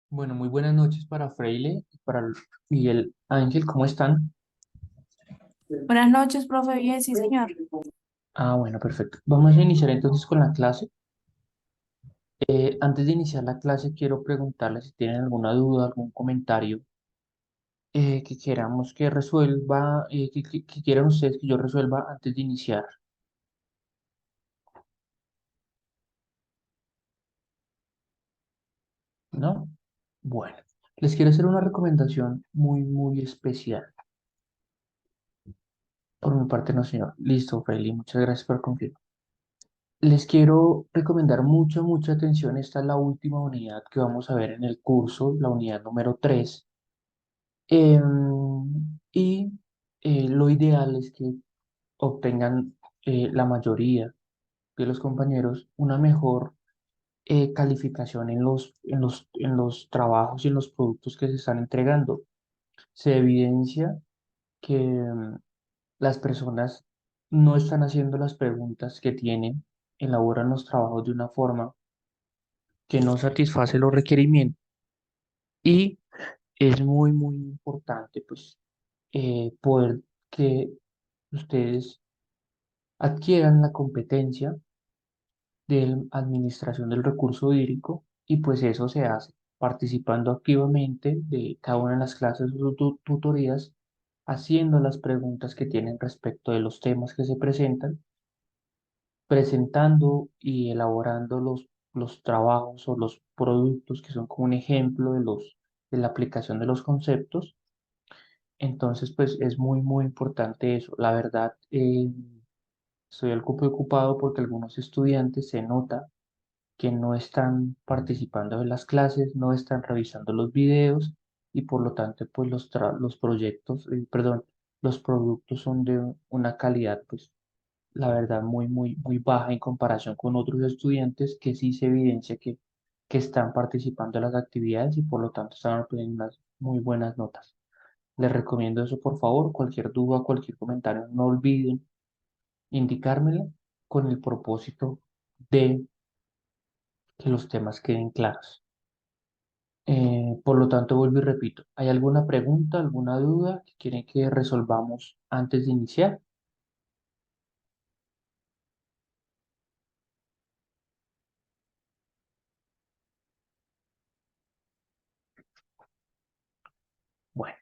Bueno, muy buenas noches para Freile y para Miguel Ángel, ¿cómo están? Buenas noches, profe. Bien, sí, señor. Ah, bueno, perfecto. Vamos a iniciar entonces con la clase. Antes de iniciar la clase, quiero preguntarles si tienen alguna duda, algún comentario que queramos que resuelva, que quieran ustedes que yo resuelva antes de iniciar, ¿no? Bueno, les quiero hacer una recomendación muy especial. Por mi parte, no, señor. Listo, Freile, muchas gracias por confirmar. Les quiero recomendar mucha atención. Esta es la última unidad que vamos a ver en el curso, la unidad número 3. Y lo ideal es que obtengan la mayoría de los compañeros una mejor calificación en los trabajos y en los productos que se están entregando. Se evidencia que las personas no están haciendo las preguntas que tienen, elaboran los trabajos de una forma que no satisface los requerimientos y es muy importante pues poder que ustedes adquieran la competencia de administración del recurso hídrico y pues eso se hace participando activamente de cada una de las clases o tutorías, haciendo las preguntas que tienen respecto de los temas que se presentan, presentando y elaborando los trabajos o los productos que son como un ejemplo de la aplicación de los conceptos. Entonces, pues es muy importante eso. La verdad, estoy algo preocupado porque algunos estudiantes se nota que no están participando de las clases, no están revisando los videos y por lo tanto, pues los proyectos, perdón, los productos son de una calidad, pues la verdad, muy baja en comparación con otros estudiantes que sí se evidencia que están participando de las actividades y por lo tanto están obteniendo unas muy buenas notas. Les recomiendo eso, por favor. Cualquier duda, cualquier comentario, no olviden indicármela con el propósito de que los temas queden claros. Por lo tanto, vuelvo y repito, ¿hay alguna pregunta, alguna duda que quieren que resolvamos antes de iniciar? Bueno,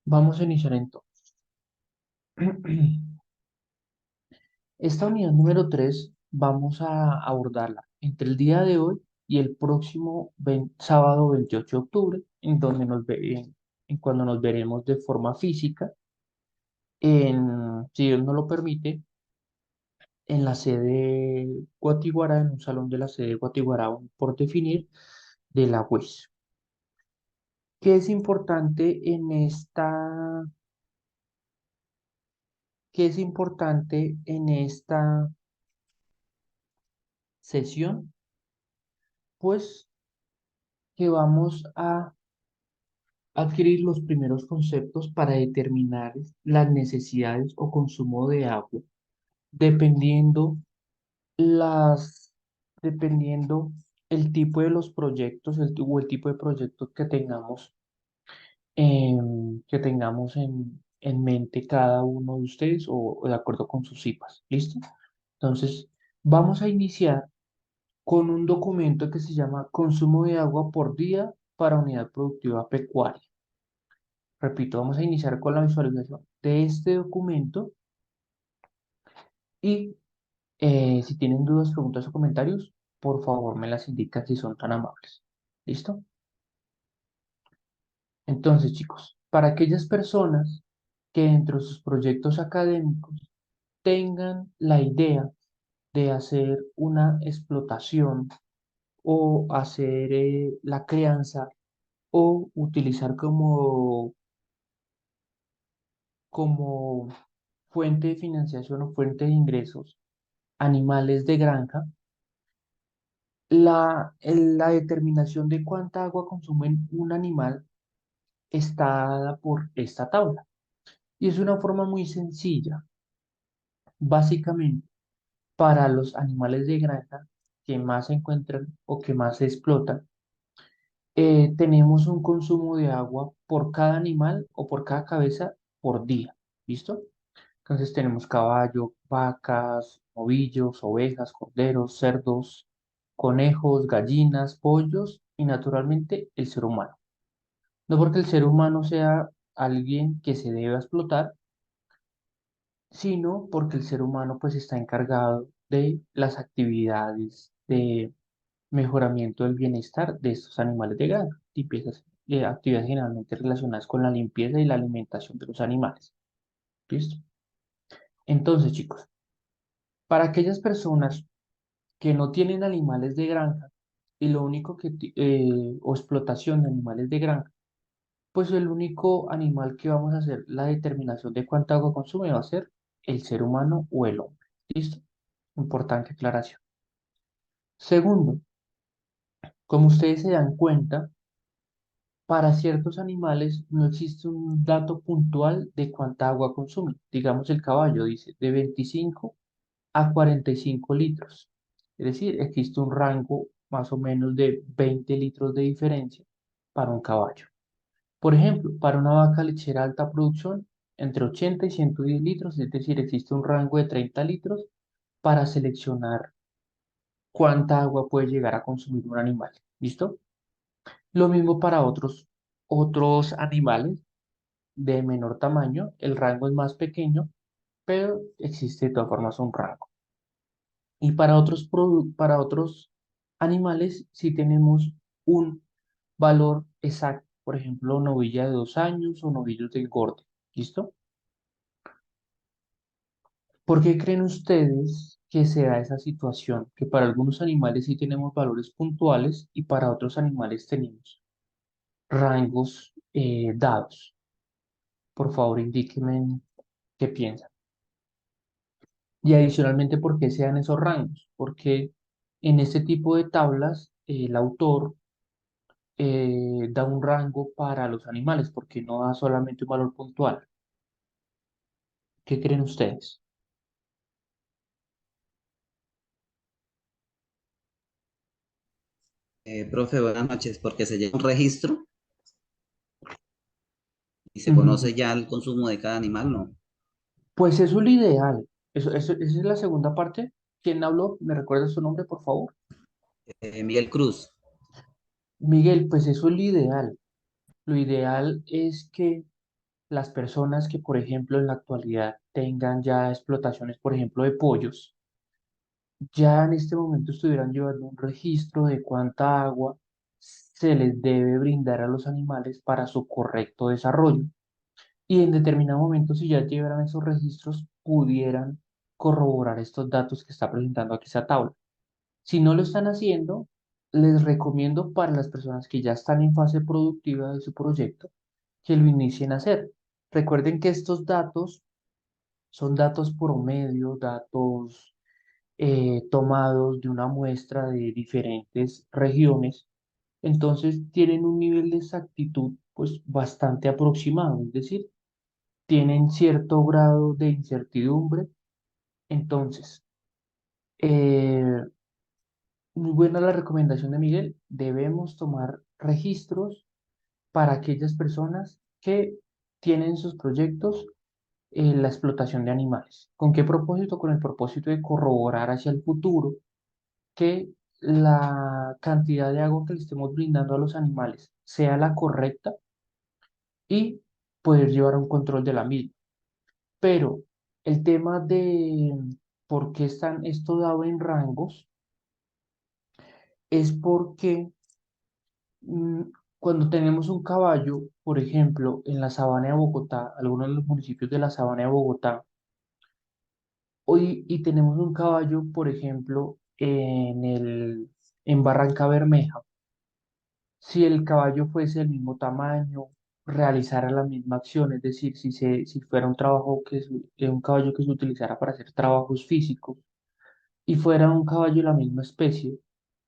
vamos a iniciar entonces. Esta unidad número 3 vamos a abordarla entre el día de hoy y el próximo sábado 28 de octubre, en donde en cuando nos veremos de forma física, si Dios nos lo permite, en la sede Guatiguará, en un salón de la sede Guatiguará aún por definir, de la UES. ¿Qué es importante qué es importante en esta sesión? Pues que vamos a adquirir los primeros conceptos para determinar las necesidades o consumo de agua, dependiendo las, dependiendo el tipo de los proyectos, o el tipo de proyectos que tengamos en mente cada uno de ustedes o de acuerdo con sus IPAs. ¿Listo? Entonces, vamos a iniciar con un documento que se llama Consumo de agua por día para unidad productiva pecuaria. Repito, vamos a iniciar con la visualización de este documento y si tienen dudas, preguntas o comentarios, por favor me las indican si son tan amables. ¿Listo? Entonces, chicos, para aquellas personas que dentro de sus proyectos académicos tengan la idea de hacer una explotación o hacer la crianza o utilizar como fuente de financiación o fuente de ingresos animales de granja, la determinación de cuánta agua consume un animal está dada por esta tabla. Y es una forma muy sencilla. Básicamente, para los animales de granja que más se encuentran o que más se explotan, tenemos un consumo de agua por cada animal o por cada cabeza por día. ¿Listo? Entonces tenemos caballo, vacas, novillos, ovejas, corderos, cerdos, conejos, gallinas, pollos y naturalmente el ser humano. No porque el ser humano sea alguien que se debe explotar, sino porque el ser humano pues está encargado de las actividades de mejoramiento del bienestar de estos animales de granja, típicas actividades generalmente relacionadas con la limpieza y la alimentación de los animales. ¿Listo? Entonces, chicos, para aquellas personas que no tienen animales de granja y lo único o explotación de animales de granja, pues el único animal que vamos a hacer la determinación de cuánta agua consume va a ser el ser humano o el hombre. ¿Listo? Importante aclaración. Segundo, como ustedes se dan cuenta, para ciertos animales no existe un dato puntual de cuánta agua consume. Digamos, el caballo dice de 25 a 45 litros. Es decir, existe un rango más o menos de 20 litros de diferencia para un caballo. Por ejemplo, para una vaca lechera de alta producción, entre 80 y 110 litros, es decir, existe un rango de 30 litros para seleccionar cuánta agua puede llegar a consumir un animal. ¿Listo? Lo mismo para otros animales de menor tamaño, el rango es más pequeño, pero existe de todas formas un rango. Y para otros animales sí tenemos un valor exacto, por ejemplo, novilla de 2 años o novillos de engorde. ¿Listo? ¿Por qué creen ustedes que se da esa situación? Que para algunos animales sí tenemos valores puntuales y para otros animales tenemos rangos dados. Por favor, indíquenme qué piensan. Y adicionalmente, ¿por qué se dan esos rangos? Porque en este tipo de tablas el autor da un rango para los animales, porque no da solamente un valor puntual. ¿Qué creen ustedes? Profe, buenas noches, porque se lleva un registro y se Mm, conoce ya el consumo de cada animal, ¿no? Pues eso es lo ideal. Esa es la segunda parte. ¿Quién habló? ¿Me recuerda su nombre, por favor? Miguel Cruz. Miguel, pues eso es lo ideal. Lo ideal es que las personas que, por ejemplo, en la actualidad tengan ya explotaciones, por ejemplo, de pollos, ya en este momento estuvieran llevando un registro de cuánta agua se les debe brindar a los animales para su correcto desarrollo. Y en determinado momento, si ya llevaran esos registros, pudieran corroborar estos datos que está presentando aquí esa tabla. Si no lo están haciendo, les recomiendo para las personas que ya están en fase productiva de su proyecto que lo inicien a hacer. Recuerden que estos datos son datos promedio, datos tomados de una muestra de diferentes regiones, entonces tienen un nivel de exactitud pues bastante aproximado, es decir, tienen cierto grado de incertidumbre. Entonces, eh, muy buena la recomendación de Miguel, debemos tomar registros para aquellas personas que tienen sus proyectos la explotación de animales. ¿Con qué propósito? Con el propósito de corroborar hacia el futuro que la cantidad de agua que le estemos brindando a los animales sea la correcta y poder llevar un control de la misma. Pero el tema de por qué están esto dado en rangos es porque mm, cuando tenemos un caballo, por ejemplo, en la sabana de Bogotá, algunos de los municipios de la sabana de Bogotá, hoy y tenemos un caballo, por ejemplo, en Barranca Bermeja. Si el caballo fuese del mismo tamaño, realizara la misma acción, es decir, si fuera un un caballo que se utilizara para hacer trabajos físicos y fuera un caballo de la misma especie,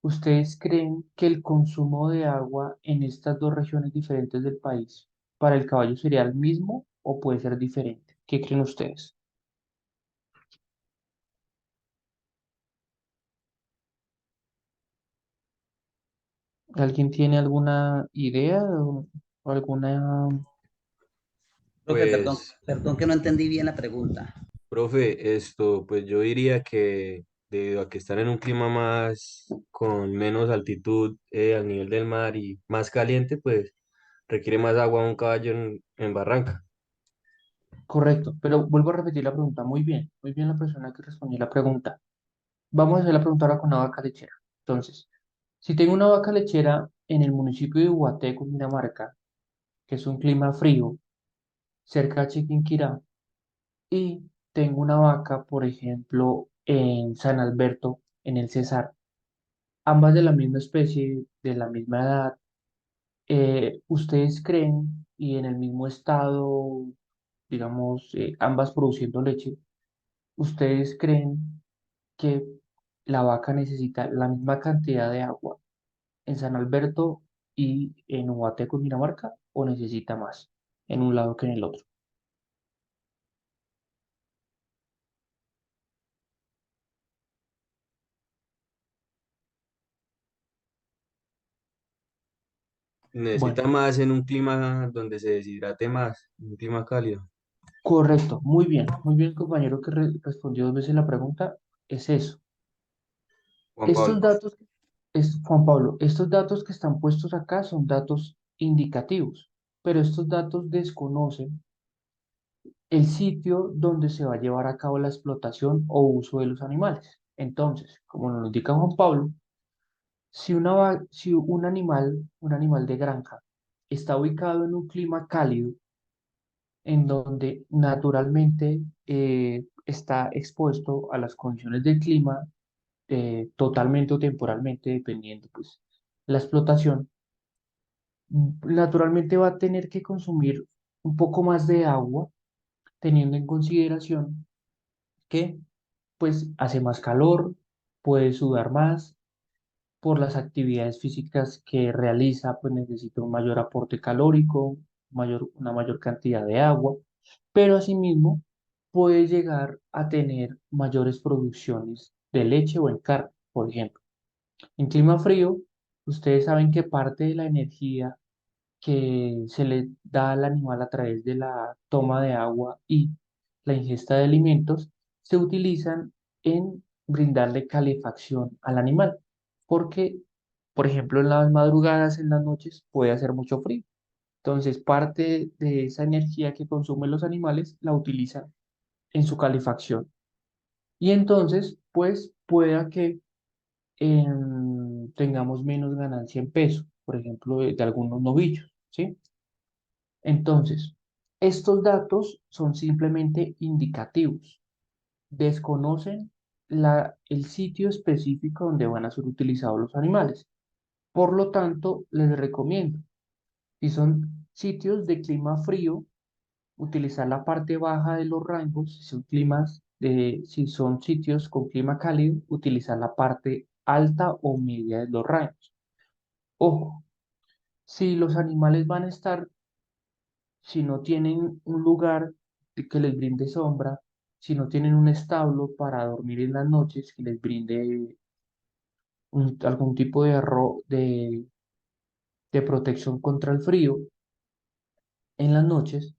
¿ustedes creen que el consumo de agua en estas dos regiones diferentes del país para el caballo sería el mismo o puede ser diferente? ¿Qué creen ustedes? ¿Alguien tiene alguna idea o alguna... Profe, Pues, perdón que no entendí bien la pregunta. profe, pues yo diría que debido a que están en un clima más con menos altitud al nivel del mar y más caliente, pues requiere más agua un caballo en barranca. Correcto, pero vuelvo a repetir la pregunta. Muy bien la persona que respondió la pregunta. Vamos a hacer la pregunta ahora con una vaca lechera. Entonces, si tengo una vaca lechera en el municipio de Huaté, Cundinamarca, que es un clima frío, cerca de Chiquinquirá, y tengo una vaca, por ejemplo, en San Alberto, en el Cesar, ambas de la misma especie, de la misma edad, ¿ustedes creen y en el mismo estado, digamos, ambas produciendo leche, ustedes creen que la vaca necesita la misma cantidad de agua en San Alberto y en Huaté, Cundinamarca, o necesita más en un lado que en el otro? Bueno, Necesita más en un clima donde se deshidrate más, un clima cálido. correcto, muy bien, compañero que respondió dos veces la pregunta, es eso. Juan Estos Pablo. datos, Juan Pablo, estos datos que están puestos acá son datos indicativos, pero estos datos desconocen el sitio donde se va a llevar a cabo la explotación o uso de los animales. Entonces, como nos lo indica Juan Pablo, si un animal de granja, está ubicado en un clima cálido, en donde naturalmente está expuesto a las condiciones del clima, totalmente o temporalmente, dependiendo pues la explotación, naturalmente va a tener que consumir un poco más de agua, teniendo en consideración que pues hace más calor, puede sudar más, por las actividades físicas que realiza, pues necesita un mayor aporte calórico, una mayor cantidad de agua, pero asimismo puede llegar a tener mayores producciones de leche o en carne, por ejemplo. En clima frío, ustedes saben que parte de la energía que se le da al animal a través de la toma de agua y la ingesta de alimentos se utilizan en brindarle calefacción al animal, porque, por ejemplo, en las madrugadas, en las noches, puede hacer mucho frío. Entonces, parte de esa energía que consumen los animales la utilizan en su calefacción. Y entonces, pues, pueda que tengamos menos ganancia en peso, por ejemplo, de algunos novillos, ¿sí? Entonces, estos datos son simplemente indicativos, desconocen el sitio específico donde van a ser utilizados los animales. Por lo tanto, les recomiendo, si son sitios de clima frío, utilizar la parte baja de los rangos; si son sitios con clima cálido, utilizar la parte alta o media de los rangos. Ojo, si los animales van a estar, si no tienen un lugar que les brinde sombra, si no tienen un establo para dormir en las noches que les brinde algún tipo de protección contra el frío en las noches,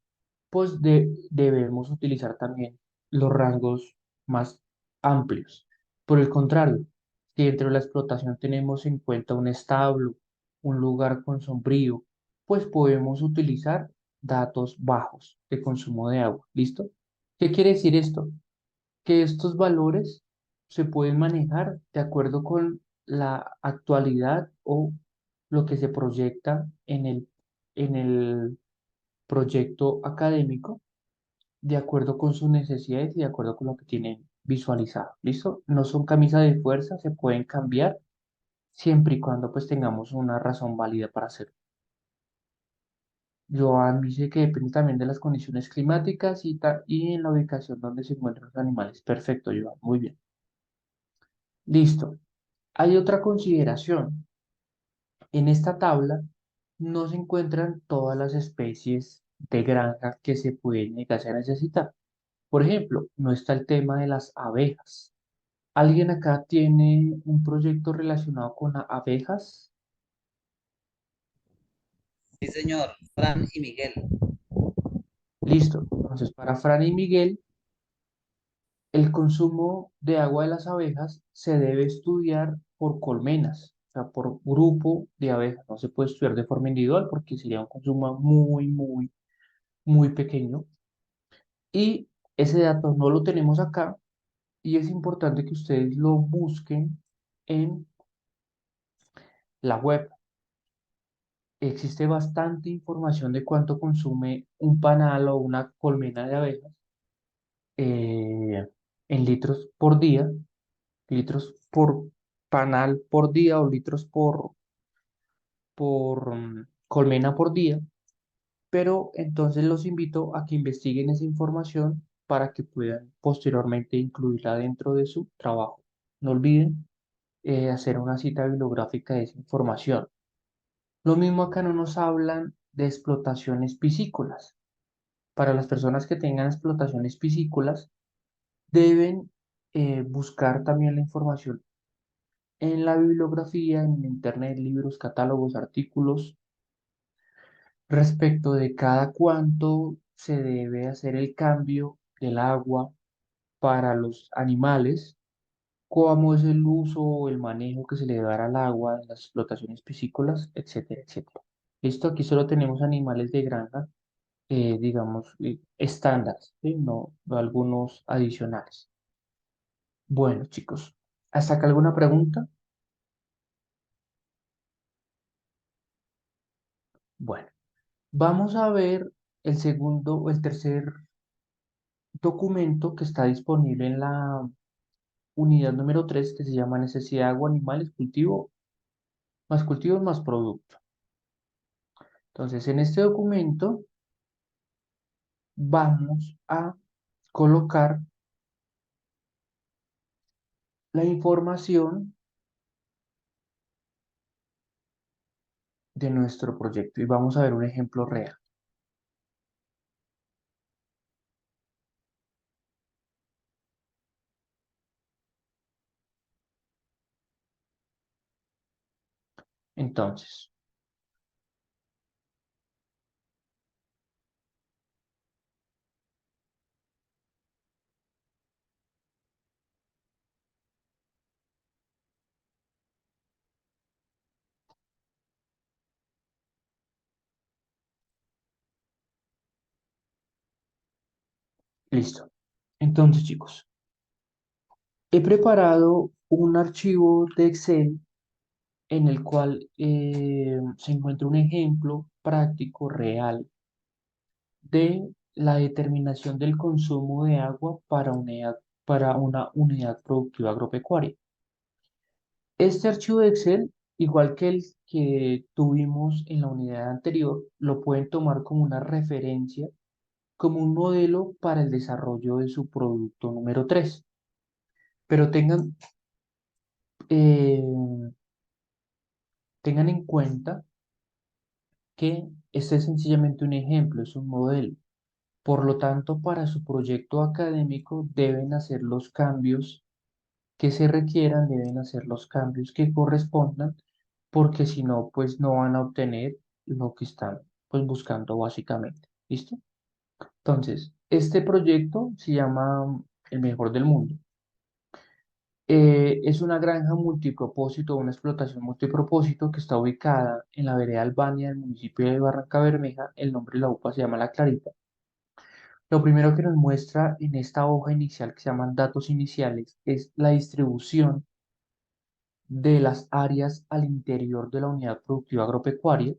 pues debemos utilizar también los rangos más amplios. Por el contrario, si dentro de la explotación tenemos en cuenta un establo, un lugar con sombrío, pues podemos utilizar datos bajos de consumo de agua. ¿Listo? ¿Qué quiere decir esto? Que estos valores se pueden manejar de acuerdo con la actualidad o lo que se proyecta en el proyecto académico, de acuerdo con sus necesidades y de acuerdo con lo que tienen visualizado. ¿Listo? No son camisas de fuerza, se pueden cambiar siempre y cuando pues tengamos una razón válida para hacerlo. Joan dice que depende también de las condiciones climáticas y en la ubicación donde se encuentran los animales. Perfecto, Joan, muy bien. Listo. Hay otra consideración. En esta tabla no se encuentran todas las especies de granja que se pueden llegar a necesitar. Por ejemplo, no está el tema de las abejas. ¿Alguien acá tiene un proyecto relacionado con abejas? Sí, señor. Fran y Miguel. Listo. Entonces, para Fran y Miguel, el consumo de agua de las abejas se debe estudiar por colmenas, o sea, por grupo de abejas. No se puede estudiar de forma individual porque sería un consumo muy pequeño. Y ese dato no lo tenemos acá y es importante que ustedes lo busquen en la web. Existe bastante información de cuánto consume un panal o una colmena de abejas en litros por día, litros por panal por día o litros por colmena por día, pero entonces los invito a que investiguen esa información para que puedan posteriormente incluirla dentro de su trabajo. No olviden hacer una cita bibliográfica de esa información. Lo mismo acá no nos hablan de explotaciones piscícolas. Para las personas que tengan explotaciones piscícolas, deben buscar también la información en la bibliografía, en internet, libros, catálogos, artículos, respecto de cada cuánto se debe hacer el cambio del agua para los animales, cómo es el uso o el manejo que se le debe dar al agua en las explotaciones piscícolas, etcétera, etcétera. Listo, aquí solo tenemos animales de granja, digamos, estándar, ¿sí? No algunos adicionales. Bueno, chicos, ¿hasta acá alguna pregunta? Bueno, vamos a ver el segundo o el tercer documento que está disponible en la unidad número 3 que se llama Necesidad de agua, animales, cultivos más producto. Entonces, en este documento vamos a colocar la información de nuestro proyecto y vamos a ver un ejemplo real. Entonces, listo. Entonces, chicos, he preparado un archivo de Excel en el cual se encuentra un ejemplo práctico, real, de la determinación del consumo de agua para una unidad productiva agropecuaria. Este archivo de Excel, igual que el que tuvimos en la unidad anterior, lo pueden tomar como una referencia, como un modelo para el desarrollo de su producto número 3. Pero eh, tengan en cuenta que este es sencillamente un ejemplo, es un modelo. Por lo tanto, para su proyecto académico deben hacer los cambios que se requieran, deben hacer los cambios que correspondan, porque si no, pues no van a obtener lo que están pues buscando básicamente. ¿Listo? Entonces, este proyecto se llama El Mejor del Mundo. Es una granja multipropósito, una explotación multipropósito que está ubicada en la vereda Albania del municipio de Barranca Bermeja. El nombre de la UPA se llama La Clarita. Lo primero que nos muestra en esta hoja inicial que se llaman datos iniciales es la distribución de las áreas al interior de la unidad productiva agropecuaria.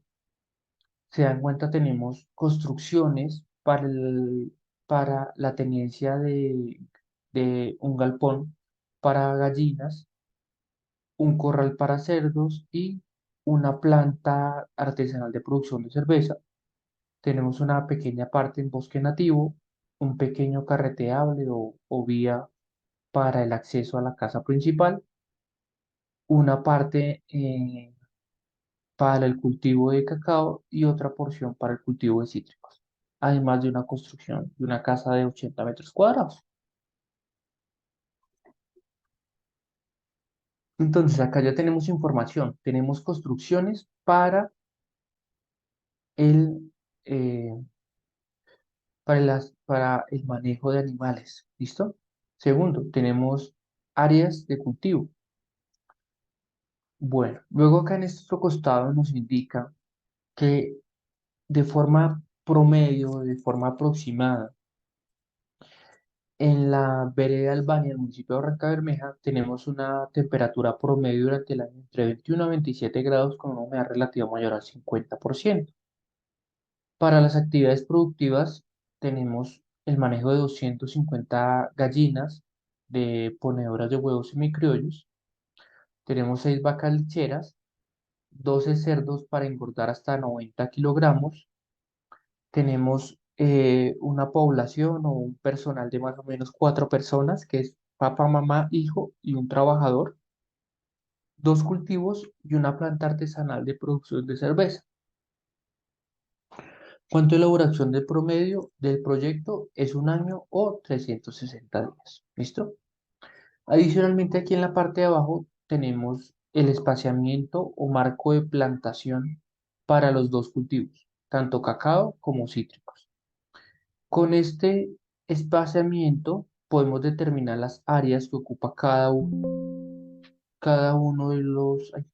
Se dan cuenta, tenemos construcciones para la tenencia de un galpón para gallinas, un corral para cerdos y una planta artesanal de producción de cerveza. Tenemos una pequeña parte en bosque nativo, un pequeño carreteable o vía para el acceso a la casa principal, una parte para el cultivo de cacao y otra porción para el cultivo de cítricos, además de una construcción de una casa de 80 metros cuadrados. Entonces, acá ya tenemos información, tenemos construcciones para el, eh, para el manejo de animales. ¿Listo? Segundo, tenemos áreas de cultivo. Bueno, luego acá en este otro costado nos indica que de forma promedio, de forma aproximada, en la vereda Albania, el municipio de Barranca Bermeja, tenemos una temperatura promedio durante el año entre 21 a 27 grados con una humedad relativa mayor al 50%. Para las actividades productivas tenemos el manejo de 250 gallinas de ponedoras de huevos semicriollos, tenemos 6 vacas lecheras, 12 cerdos para engordar hasta 90 kilogramos, tenemos una población o un personal de más o menos 4 personas, que es papá, mamá, hijo y un trabajador, 2 cultivos y una planta artesanal de producción de cerveza. ¿Cuánto es la duración del promedio del proyecto? Es 1 año o 360 días. ¿Listo? Adicionalmente, aquí en la parte de abajo tenemos el espaciamiento o marco de plantación para los 2 cultivos, tanto cacao como cítricos. Con este espaciamiento podemos determinar las áreas que ocupa cada uno de los, ay,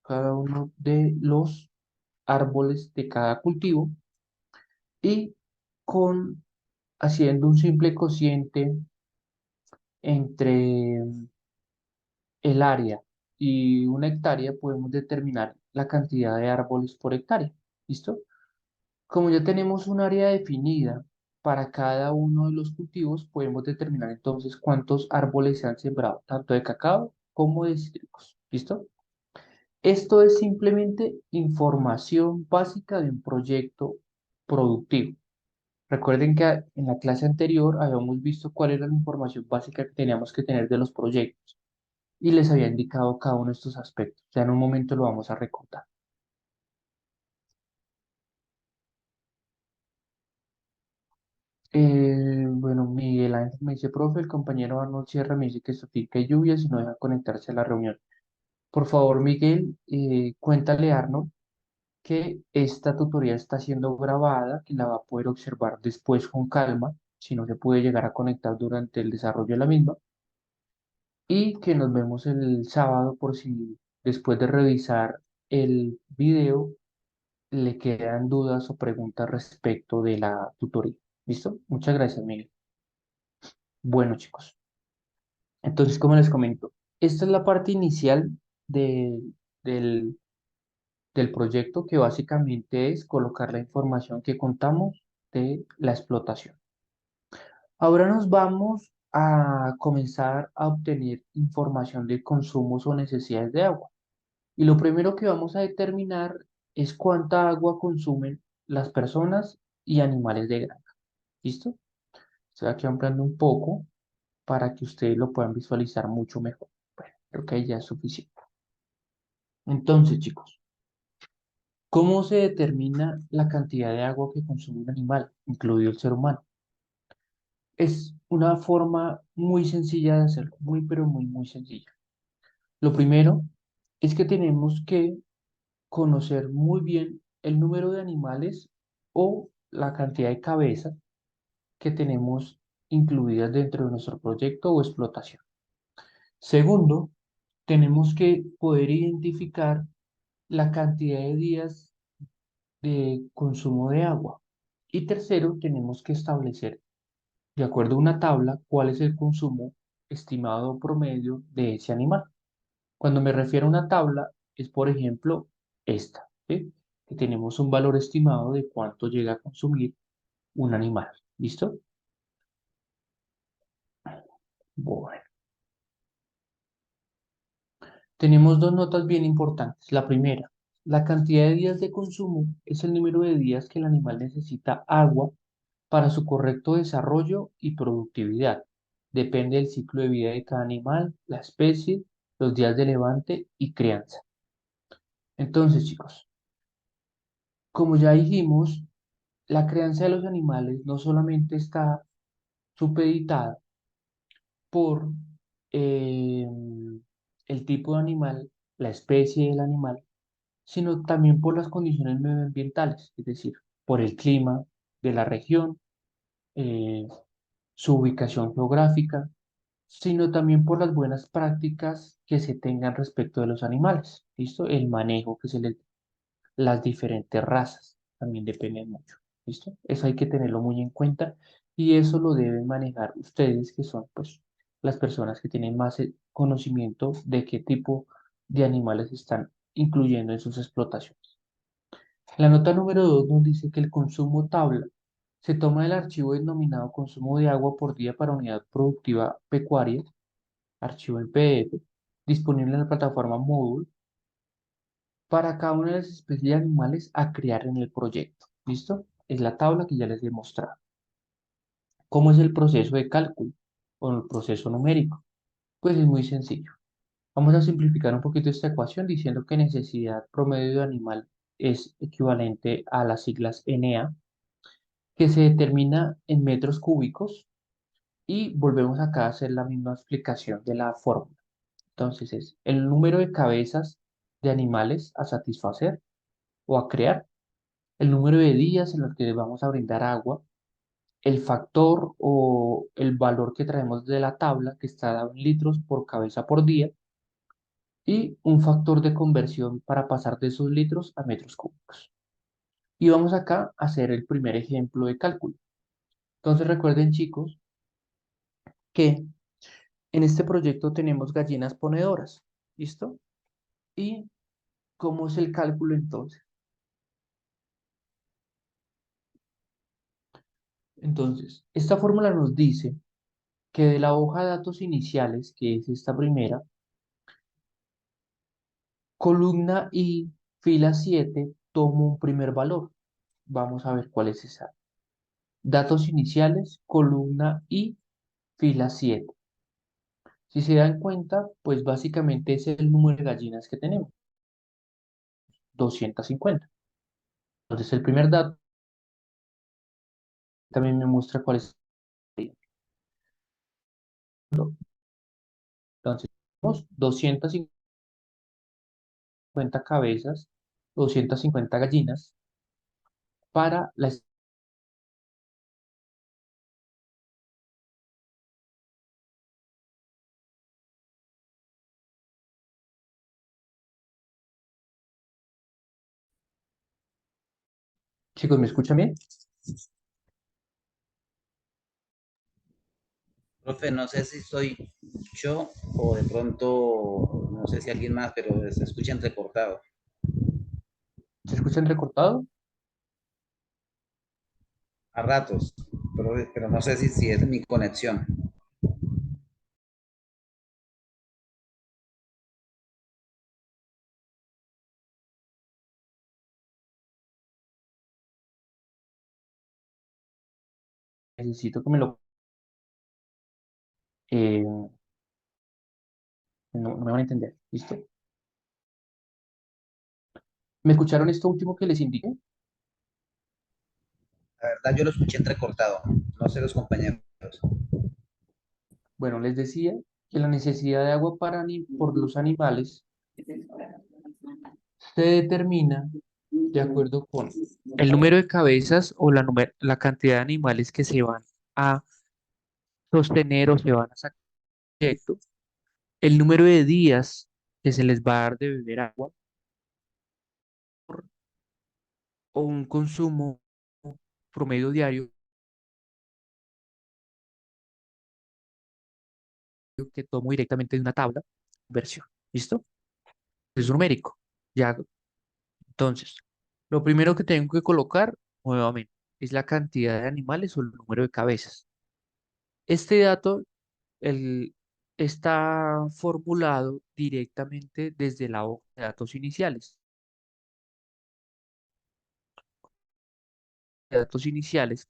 cada uno de los árboles de cada cultivo y con haciendo un simple cociente entre el área y 1 hectárea podemos determinar la cantidad de árboles por hectárea. ¿Listo? Como ya tenemos un área definida para cada uno de los cultivos, podemos determinar entonces cuántos árboles se han sembrado, tanto de cacao como de cítricos. ¿Listo? Esto es simplemente información básica de un proyecto productivo. Recuerden que en la clase anterior habíamos visto cuál era la información básica que teníamos que tener de los proyectos y les había indicado cada uno de estos aspectos. Ya en un momento lo vamos a recordar. Bueno, Miguel Ángel me dice, profe, el compañero Arnold Sierra me dice que Sofía que hay lluvias y no deja conectarse a la reunión. Por favor, Miguel, cuéntale a Arnold que esta tutoría está siendo grabada, que la va a poder observar después con calma, si no se puede llegar a conectar durante el desarrollo de la misma, y que nos vemos el sábado por si después de revisar el video le quedan dudas o preguntas respecto de la tutoría. ¿Listo? Muchas gracias, Miguel. Bueno, chicos. Entonces, como les comento, esta es la parte inicial de- del, del proyecto que básicamente es colocar la información que contamos de la explotación. Ahora nos vamos a comenzar a obtener información de consumos o necesidades de agua. Y lo primero que vamos a determinar es cuánta agua consumen las personas y animales de granja. ¿Listo? Estoy aquí ampliando un poco para que ustedes lo puedan visualizar mucho mejor. Bueno, creo que ahí ya es suficiente. Entonces, chicos, ¿cómo se determina la cantidad de agua que consume un animal, incluido el ser humano? Es una forma muy sencilla de hacerlo, muy, pero muy, muy sencilla. Lo primero es que tenemos que conocer muy bien el número de animales o la cantidad de cabezas que tenemos incluidas dentro de nuestro proyecto o explotación. Segundo, tenemos que poder identificar la cantidad de días de consumo de agua. Y tercero, tenemos que establecer, de acuerdo a una tabla, cuál es el consumo estimado promedio de ese animal. Cuando me refiero a una tabla, es por ejemplo esta, ¿sí? Que tenemos un valor estimado de cuánto llega a consumir un animal. ¿Listo? Bueno, tenemos dos notas bien importantes. La primera, la cantidad de días de consumo es el número de días que el animal necesita agua para su correcto desarrollo y productividad. Depende del ciclo de vida de cada animal, la especie, los días de levante y crianza. Entonces, chicos, como ya dijimos, la crianza de los animales no solamente está supeditada por eh, el tipo de animal, la especie del animal, sino también por las condiciones medioambientales, es decir, por el clima de la región, eh, su ubicación geográfica, sino también por las buenas prácticas que se tengan respecto de los animales, ¿listo? El manejo que se les, las diferentes razas también dependen mucho, ¿listo? Eso hay que tenerlo muy en cuenta y eso lo deben manejar ustedes, que son pues las personas que tienen más conocimiento de qué tipo de animales están incluyendo en sus explotaciones. La nota número 2 nos dice que el consumo tabla se toma del archivo denominado consumo de agua por día para unidad productiva pecuaria, archivo en PDF, disponible en la plataforma Moodle para cada una de las especies de animales a criar en el proyecto. ¿Listo? Es la tabla que ya les he mostrado. ¿Cómo es el proceso de cálculo o el proceso numérico? Pues es muy sencillo. Vamos a simplificar un poquito esta ecuación diciendo que necesidad promedio de animal es equivalente a las siglas NA, que se determina en metros cúbicos y volvemos acá a hacer la misma explicación de la fórmula. Entonces es el número de cabezas de animales a satisfacer o a crear, el número de días en los que vamos a brindar agua, el factor o el valor que traemos de la tabla que está dado en litros por cabeza por día y un factor de conversión para pasar de esos litros a metros cúbicos. Y vamos acá a hacer el primer ejemplo de cálculo. Entonces recuerden chicos que en este proyecto tenemos gallinas ponedoras, ¿listo? ¿Y cómo es el cálculo entonces? Entonces, esta fórmula nos dice que de la hoja de datos iniciales, que es esta primera, columna I, fila 7 tomo un primer valor. Vamos a ver cuál es esa. Datos iniciales, columna I, fila 7. Si se dan cuenta, pues básicamente es el número de gallinas que tenemos, 250. Entonces, el primer dato también me muestra cuál es. Entonces, tenemos 250 cabezas, 250 gallinas para la... Chicos, ¿me escuchan bien? Profe, no sé si soy yo o de pronto, no sé si alguien más, pero se escucha entrecortado. ¿Se escuchan recortado? A ratos, pero no sé si es mi conexión. Necesito que me lo... no, no me van a entender. ¿Listo? ¿Me escucharon esto último que les indiqué? La verdad, yo lo escuché entrecortado. No sé los compañeros. Bueno, les decía que la necesidad de agua para por los animales se determina de acuerdo con el número de cabezas o la cantidad de animales que se van a sostener o se van a sacar del proyecto, el número de días que se les va a dar de beber agua o un consumo promedio diario que tomo directamente de una tabla, versión. ¿Listo? Es numérico. Ya, entonces, lo primero que tengo que colocar nuevamente es la cantidad de animales o el número de cabezas. Este dato está formulado directamente desde la hoja de datos iniciales. Datos iniciales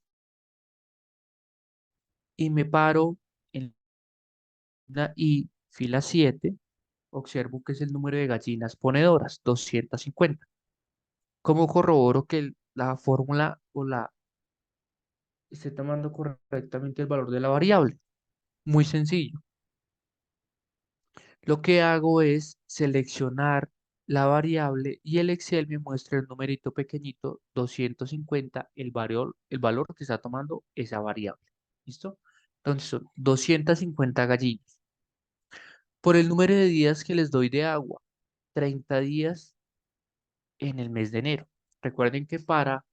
y me paro en la I, fila 7, observo que es el número de gallinas ponedoras, 250. ¿Cómo corroboro que la fórmula o la esté tomando correctamente el valor de la variable? Muy sencillo. Lo que hago es seleccionar la variable y el Excel me muestra el numerito pequeñito 250, el valor que está tomando esa variable. ¿Listo? Entonces son 250 gallinas. Por el número de días que les doy de agua, 30 días en el mes de enero. Recuerden que para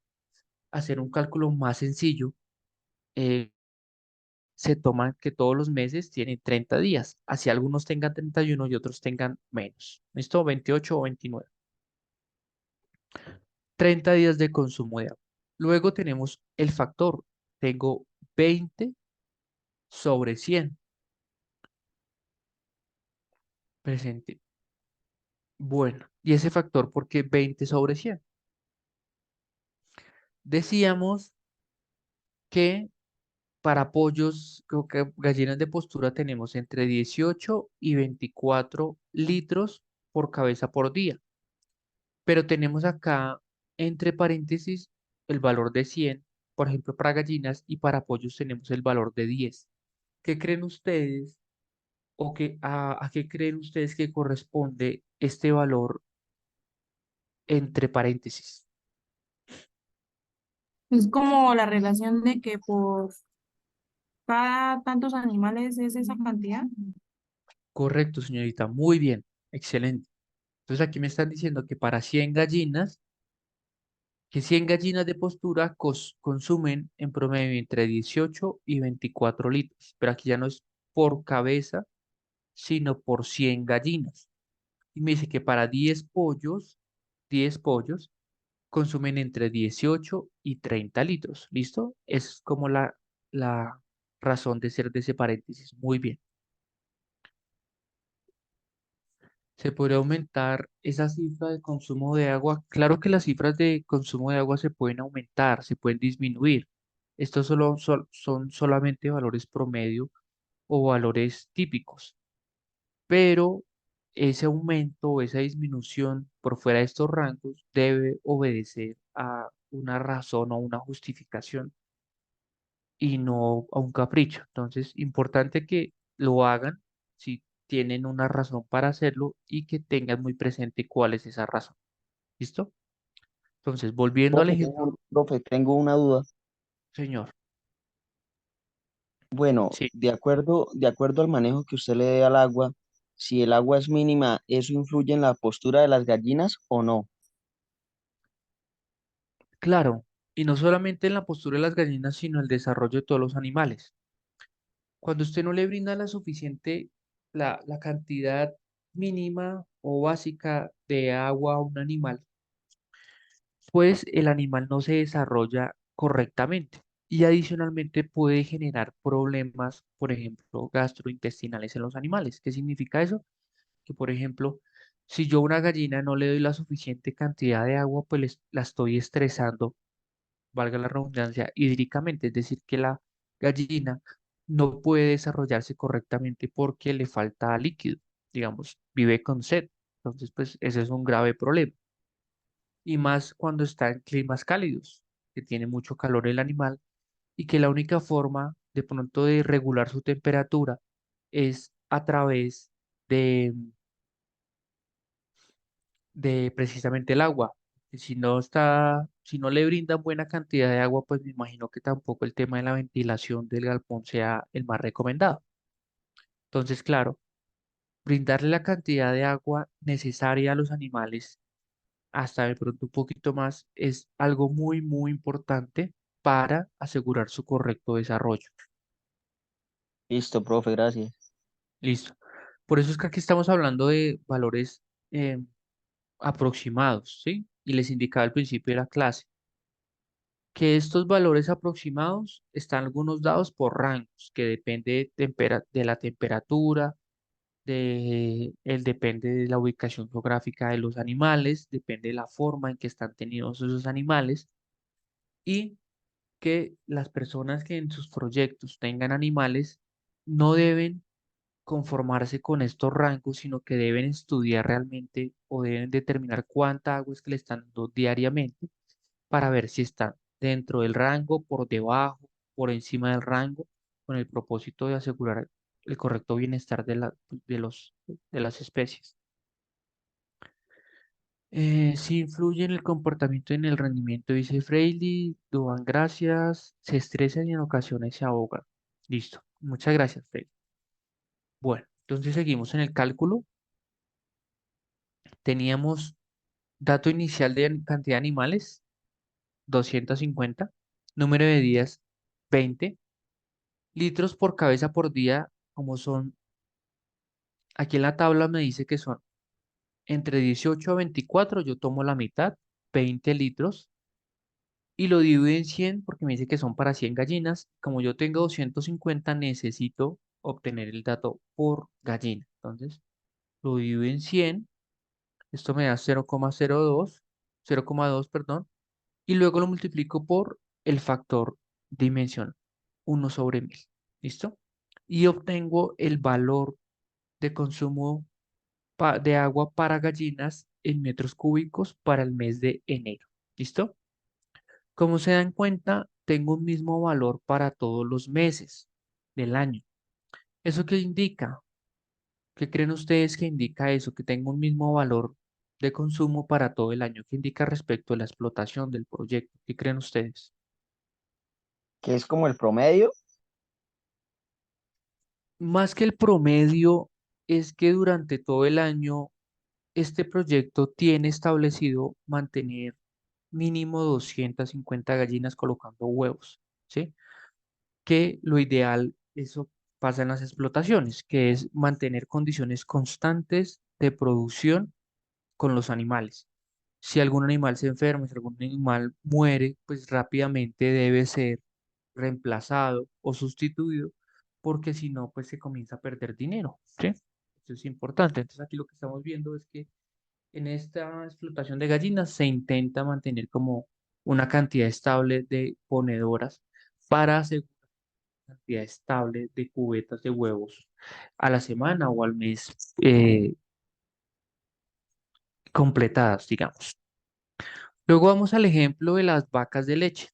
hacer un cálculo más sencillo, eh, se toman que todos los meses tienen 30 días, así algunos tengan 31 y otros tengan menos. ¿Listo? 28 o 29. 30 días de consumo de agua. Luego tenemos el factor. Tengo 20 sobre 100 presente. Bueno, ¿y ese factor por qué 20 sobre 100? Decíamos que para pollos, creo que gallinas de postura tenemos entre 18 y 24 litros por cabeza por día. Pero tenemos acá, entre paréntesis, el valor de 100, por ejemplo, para gallinas, y para pollos tenemos el valor de 10. ¿Qué creen ustedes o a qué creen ustedes que corresponde este valor entre paréntesis? Es como la relación de que por cada tantos animales es esa cantidad. Correcto, señorita, muy bien, excelente. Entonces aquí me están diciendo que para 100 gallinas, que 100 gallinas de postura consumen en promedio entre 18 y 24 litros, pero aquí ya no es por cabeza, sino por 100 gallinas. Y me dice que para 10 pollos consumen entre 18 y 30 litros. ¿Listo? Es como la razón de ser de ese paréntesis. Muy bien. ¿Se podría aumentar esa cifra de consumo de agua? Claro que las cifras de consumo de agua se pueden aumentar, se pueden disminuir. Estos son solamente valores promedio o valores típicos, pero ese aumento o esa disminución por fuera de estos rangos debe obedecer a una razón o una justificación y no a un capricho. Entonces, importante que lo hagan si tienen una razón para hacerlo y que tengan muy presente cuál es esa razón. ¿Listo? Entonces, volviendo al ejemplo, Profe, tengo una duda. señor. Bueno, Sí, de acuerdo al manejo que usted le dé al agua, si el agua es mínima, ¿eso influye en la postura de las gallinas o no? claro. Y no solamente en la postura de las gallinas, sino el desarrollo de todos los animales. Cuando usted no le brinda la cantidad mínima o básica de agua a un animal, pues el animal no se desarrolla correctamente y adicionalmente puede generar problemas, por ejemplo, gastrointestinales en los animales. ¿Qué significa eso? Que, por ejemplo, si yo a una gallina no le doy la suficiente cantidad de agua, pues la estoy estresando, valga la redundancia, hídricamente, es decir, que la gallina no puede desarrollarse correctamente porque le falta líquido, digamos, vive con sed. Entonces, pues ese es un grave problema. Y más cuando está en climas cálidos, que tiene mucho calor el animal y que la única forma de pronto de regular su temperatura es a través de, de precisamente el agua. Que si no le brindan buena cantidad de agua, pues me imagino que tampoco el tema de la ventilación del galpón sea el más recomendado. Entonces, claro, brindarle la cantidad de agua necesaria a los animales, hasta de pronto un poquito más, es algo muy, muy importante para asegurar su correcto desarrollo. Listo, profe, gracias. Listo. Por eso es que aquí estamos hablando de valores eh, aproximados, ¿sí? Y les indicaba al principio de la clase que estos valores aproximados están algunos dados por rangos, que depende de la temperatura, depende de la ubicación geográfica de los animales, depende de la forma en que están tenidos esos animales y que las personas que en sus proyectos tengan animales no deben conformarse con estos rangos, sino que deben estudiar realmente o deben determinar cuánta agua es que le están dando diariamente para ver si están dentro del rango, por debajo, por encima del rango, con el propósito de asegurar el correcto bienestar de las especies. Sí influye en el comportamiento y en el rendimiento, dice Freily. Duan, gracias. Se estresan y en ocasiones se ahogan. Listo. Muchas gracias, Freily. Bueno, entonces seguimos en el cálculo. Teníamos dato inicial de cantidad de animales, 250. Número de días, 20. Litros por cabeza por día, como son, aquí en la tabla me dice que son entre 18 a 24, yo tomo la mitad, 20 litros, y lo divido en 100 porque me dice que son para 100 gallinas. Como yo tengo 250, necesito obtener el dato por gallina. Entonces, lo divido en 100, esto me da 0,02, 0,2, perdón, y luego lo multiplico por el factor dimensional, 1/1000. ¿Listo? Y obtengo el valor de consumo de agua para gallinas en metros cúbicos para el mes de enero. ¿Listo? Como se dan cuenta, tengo un mismo valor para todos los meses del año. ¿Eso qué indica? ¿Qué creen ustedes que indica eso? Que tengo un mismo valor de consumo para todo el año. ¿Qué indica respecto a la explotación del proyecto? ¿Qué creen ustedes? Que es como el promedio. Más que el promedio, es que durante todo el año este proyecto tiene establecido mantener mínimo 250 gallinas colocando huevos, ¿sí? Que lo ideal, eso pasa en las explotaciones, que es mantener condiciones constantes de producción con los animales. Si algún animal se enferma, si algún animal muere, pues rápidamente debe ser reemplazado o sustituido, porque si no, pues se comienza a perder dinero, ¿sí? Eso es importante. Entonces aquí lo que estamos viendo es que en esta explotación de gallinas se intenta mantener como una cantidad estable de ponedoras para asegurar una cantidad estable de cubetas de huevos a la semana o al mes completadas, digamos. Luego vamos al ejemplo de las vacas de leche.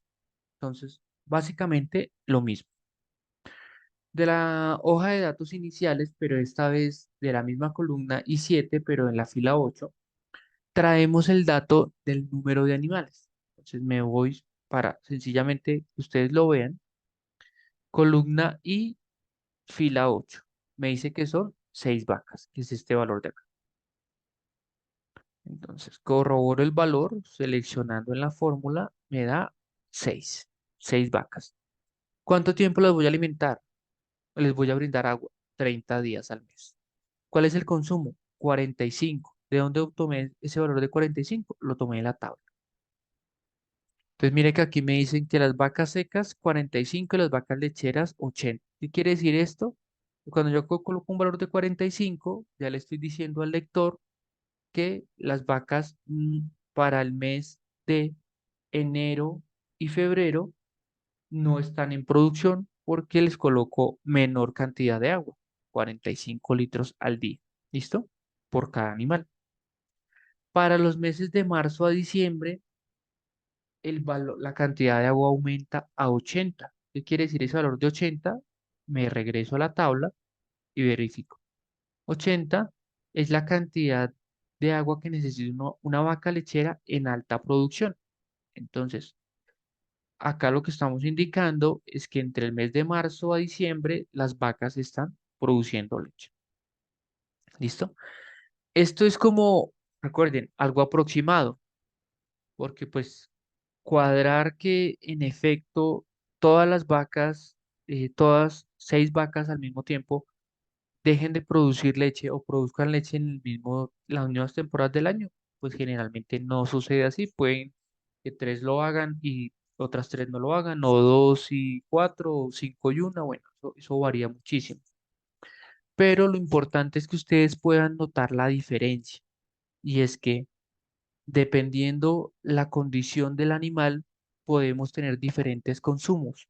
Entonces, básicamente lo mismo. De la hoja de datos iniciales, pero esta vez de la misma columna I7, pero en la fila 8, traemos el dato del número de animales. Entonces me voy para sencillamente que ustedes lo vean. Columna I, fila 8. Me dice que son 6 vacas, que es este valor de acá. Entonces corroboro el valor, seleccionando en la fórmula, me da 6. 6 vacas. ¿Cuánto tiempo las voy a alimentar? Les voy a brindar agua, 30 días al mes. ¿Cuál es el consumo? 45. ¿De dónde obtomé ese valor de 45? Lo tomé de la tabla. Entonces mire que aquí me dicen que las vacas secas 45 y las vacas lecheras 80. ¿Qué quiere decir esto? Cuando yo coloco un valor de 45, ya le estoy diciendo al lector que las vacas para el mes de enero y febrero no están en producción porque les coloco menor cantidad de agua, 45 litros al día. ¿Listo? Por cada animal. Para los meses de marzo a diciembre, la cantidad de agua aumenta a 80. ¿Qué quiere decir ese valor de 80? Me regreso a la tabla y verifico. 80 es la cantidad de agua que necesita una vaca lechera en alta producción. Entonces, acá lo que estamos indicando es que entre el mes de marzo a diciembre las vacas están produciendo leche. ¿Listo? Esto es como, recuerden, algo aproximado, porque pues cuadrar que en efecto todas las vacas, todas 6 vacas al mismo tiempo, dejen de producir leche o produzcan leche en las mismas temporadas del año, pues generalmente no sucede así. Pueden que 3 lo hagan y otras 3 no lo hagan, o 2 y 4, o 5 y una, bueno, eso varía muchísimo. Pero lo importante es que ustedes puedan notar la diferencia, y es que dependiendo la condición del animal, podemos tener diferentes consumos,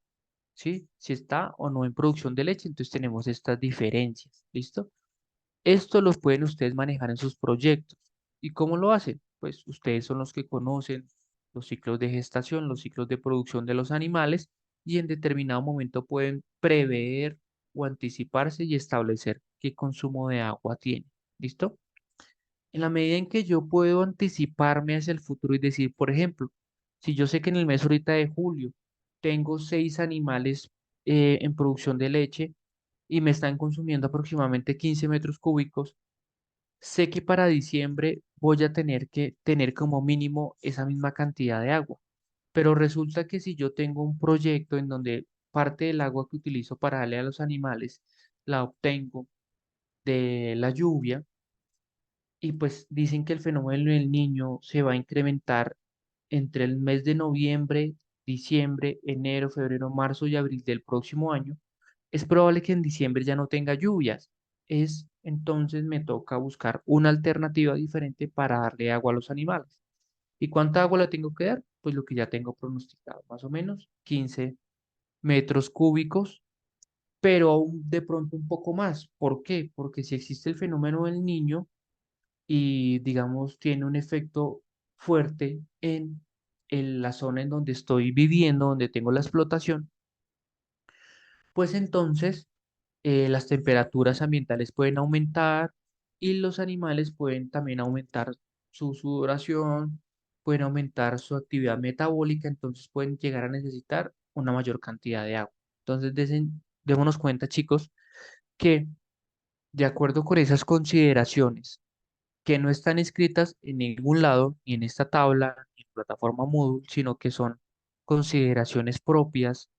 ¿sí? Si está o no en producción de leche, entonces tenemos estas diferencias, ¿listo? Esto los pueden ustedes manejar en sus proyectos. ¿Y cómo lo hacen? Pues ustedes son los que conocen los ciclos de gestación, los ciclos de producción de los animales y en determinado momento pueden prever o anticiparse y establecer qué consumo de agua tiene. ¿Listo? En la medida en que yo puedo anticiparme hacia el futuro y decir, por ejemplo, si yo sé que en el mes ahorita de julio tengo 6 animales en producción de leche y me están consumiendo aproximadamente 15 metros cúbicos, sé que para diciembre voy a tener que tener como mínimo esa misma cantidad de agua. Pero resulta que si yo tengo un proyecto en donde parte del agua que utilizo para darle a los animales la obtengo de la lluvia, y pues dicen que el fenómeno del niño se va a incrementar entre el mes de noviembre, diciembre, enero, febrero, marzo y abril del próximo año, es probable que en diciembre ya no tenga lluvias. Entonces me toca buscar una alternativa diferente para darle agua a los animales. ¿Y cuánta agua le tengo que dar? Pues lo que ya tengo pronosticado, más o menos 15 metros cúbicos, pero aún de pronto un poco más. ¿Por qué? Porque si existe el fenómeno del niño, y, digamos, tiene un efecto fuerte en la zona en donde estoy viviendo, donde tengo la explotación, pues entonces las temperaturas ambientales pueden aumentar y los animales pueden también aumentar su sudoración, pueden aumentar su actividad metabólica, entonces pueden llegar a necesitar una mayor cantidad de agua. Entonces, démonos cuenta, chicos, que de acuerdo con esas consideraciones, que no están escritas en ningún lado, ni en esta tabla, ni en plataforma Moodle, sino que son consideraciones propias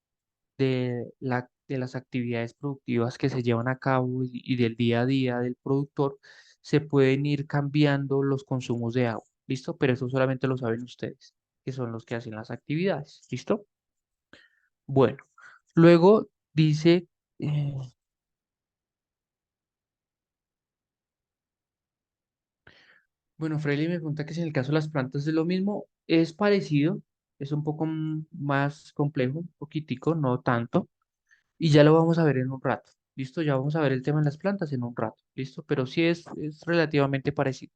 de las actividades productivas que se llevan a cabo y del día a día del productor, se pueden ir cambiando los consumos de agua. ¿Listo? Pero eso solamente lo saben ustedes, que son los que hacen las actividades. ¿Listo? Bueno, luego dice, eh, bueno, Freire me pregunta que si en el caso de las plantas es lo mismo, es parecido, es un poco más complejo, un poquitico, no tanto, y ya lo vamos a ver en un rato, ¿listo? Ya vamos a ver el tema de las plantas en un rato, ¿listo? Pero sí es relativamente parecido.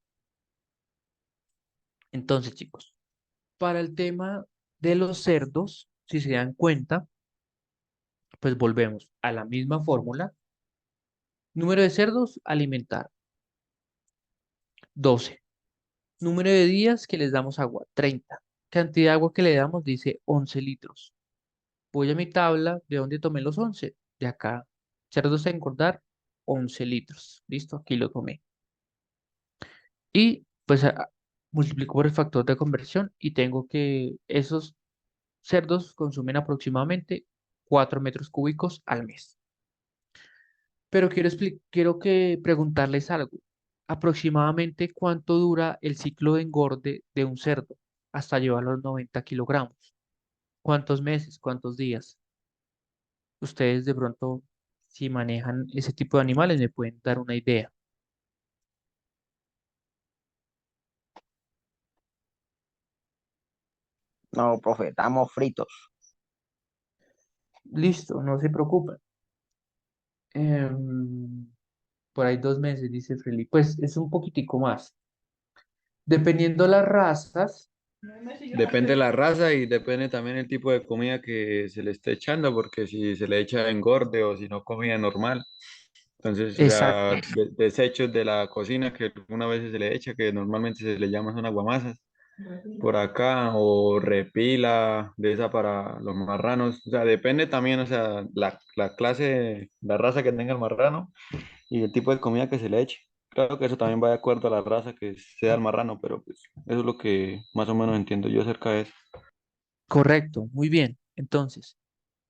Entonces, chicos, para el tema de los cerdos, si se dan cuenta, pues volvemos a la misma fórmula. Número de cerdos, alimentar, 12. Número de días que les damos agua, 30. Cantidad de agua que le damos, dice 11 litros. Voy a mi tabla, ¿de dónde tomé los 11? De acá. Cerdos a engordar, 11 litros. Listo, aquí lo tomé. Y pues multiplico por el factor de conversión y tengo que esos cerdos consumen aproximadamente 4 metros cúbicos al mes. Pero quiero que preguntarles algo. Aproximadamente cuánto dura el ciclo de engorde de un cerdo hasta llevar los 90 kilogramos. ¿Cuántos meses? ¿Cuántos días? Ustedes de pronto, si manejan ese tipo de animales, me pueden dar una idea. No, profe, estamos fritos. Listo, no se preocupen. Por ahí 2 meses, dice Feli. Pues es un poquitico más. Dependiendo las razas, Depende la raza y depende también el tipo de comida que se le esté echando, porque si se le echa engorde o si no comida normal. Entonces, o exacto, sea, desechos de la cocina que algunas veces se le echa, que normalmente se le llama son aguamasas por acá, o repila de esa para los marranos. O sea, depende también, o sea, la clase, la raza que tenga el marrano y el tipo de comida que se le eche. Claro que eso también va de acuerdo a la raza que sea el marrano, pero pues eso es lo que más o menos entiendo yo acerca de eso. correcto, muy bien. Entonces,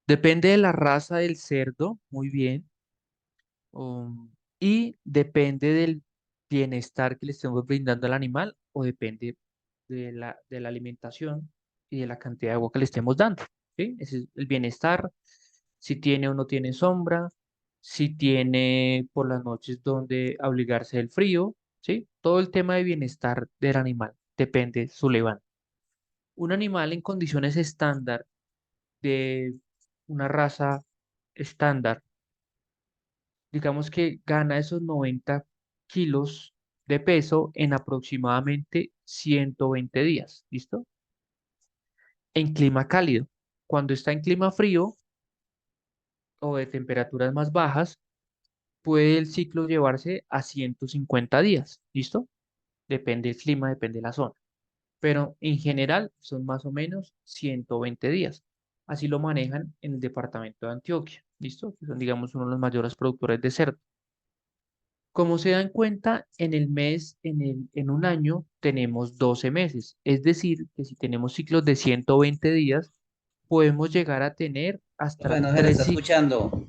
depende de la raza del cerdo, muy bien. Y depende del bienestar que le estemos brindando al animal o depende de la alimentación y de la cantidad de agua que le estemos dando. ¿Sí? Ese es el bienestar, si tiene o no tiene sombra, si tiene por las noches donde abrigarse del frío, ¿sí? Todo el tema de bienestar del animal depende de su levante. Un animal en condiciones estándar de una raza estándar, digamos que gana esos 90 kilos de peso en aproximadamente 120 días, ¿listo? En clima cálido. Cuando está en clima frío o de temperaturas más bajas, puede el ciclo llevarse a 150 días, ¿listo? Depende del clima, depende de la zona. Pero en general son más o menos 120 días. Así lo manejan en el departamento de Antioquia, ¿listo? Que son, digamos, uno de los mayores productores de cerdo. Como se dan cuenta, en el mes, en un año tenemos 12 meses. Es decir, que si tenemos ciclos de 120 días, podemos llegar a tener hasta Profe, no se le está 3 ciclos. escuchando.